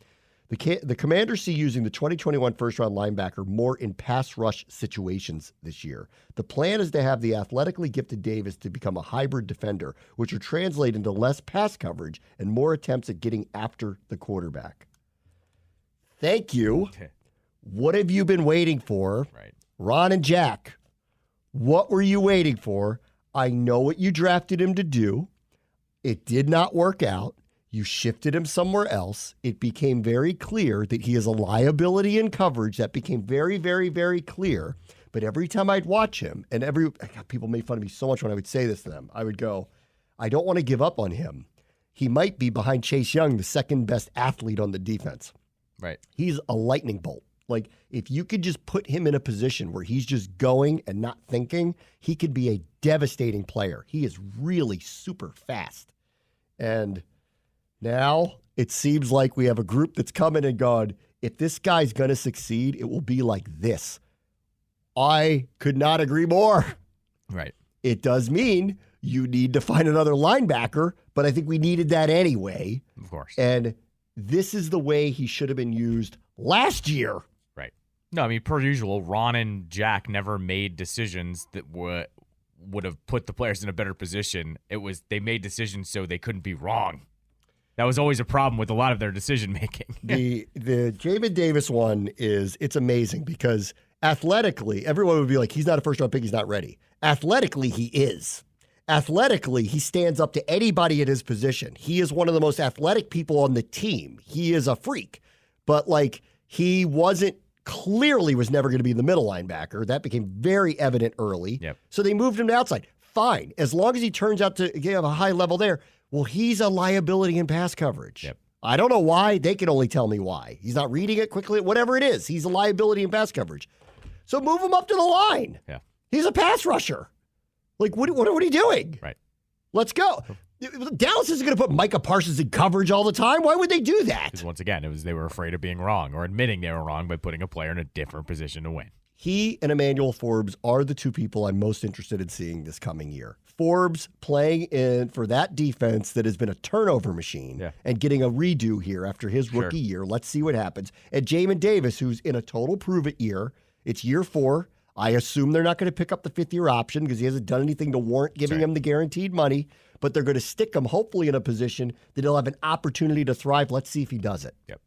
The Commanders see using the 2021 first-round linebacker more in pass rush situations this year. The plan is to have the athletically gifted Davis to become a hybrid defender, which will translate into less pass coverage and more attempts at getting after the quarterback. Thank you. Okay. What have you been waiting for? Right. Ron and Jack, what were you waiting for? I know what you drafted him to do. It did not work out. You shifted him somewhere else. It became very clear that he is a liability in coverage. That became very, very, very clear. But every time I'd watch him, and people made fun of me so much when I would say this to them, I would go, I don't want to give up on him. He might be behind Chase Young, the second best athlete on the defense. Right. He's a lightning bolt. Like, if you could just put him in a position where he's just going and not thinking, he could be a devastating player. He is really super fast. And now it seems like we have a group that's coming and gone, if this guy's going to succeed, it will be like this. I could not agree more. Right. It does mean you need to find another linebacker, but I think we needed that anyway. Of course. And this is the way he should have been used last year. Right. No, I mean, per usual, Ron and Jack never made decisions that would have put the players in a better position. They made decisions so they couldn't be wrong. That was always a problem with a lot of their decision making. The Jamin Davis one it's amazing because athletically, everyone would be like, he's not a first round pick, he's not ready. Athletically, he is. Athletically, he stands up to anybody at his position. He is one of the most athletic people on the team. He is a freak. But he was never going to be the middle linebacker. That became very evident early. Yep. So they moved him to outside. Fine. As long as he turns out to have a high level there. Well, he's a liability in pass coverage. Yep. I don't know why. They can only tell me why. He's not reading it quickly. Whatever it is, he's a liability in pass coverage. So move him up to the line. Yeah. He's a pass rusher. What are you doing? Right. Let's go. Dallas isn't going to put Micah Parsons in coverage all the time. Why would they do that? Because once again, they were afraid of being wrong or admitting they were wrong by putting a player in a different position to win. He and Emmanuel Forbes are the two people I'm most interested in seeing this coming year. Forbes playing in for that defense that has been a turnover machine and getting a redo here after his rookie year. Let's see what happens. And Jamin Davis, who's in a total prove-it year. It's year 4. I assume they're not going to pick up the 5th-year option because he hasn't done anything to warrant giving him the guaranteed money. But they're going to stick him hopefully in a position that he'll have an opportunity to thrive. Let's see if he does it. Yep.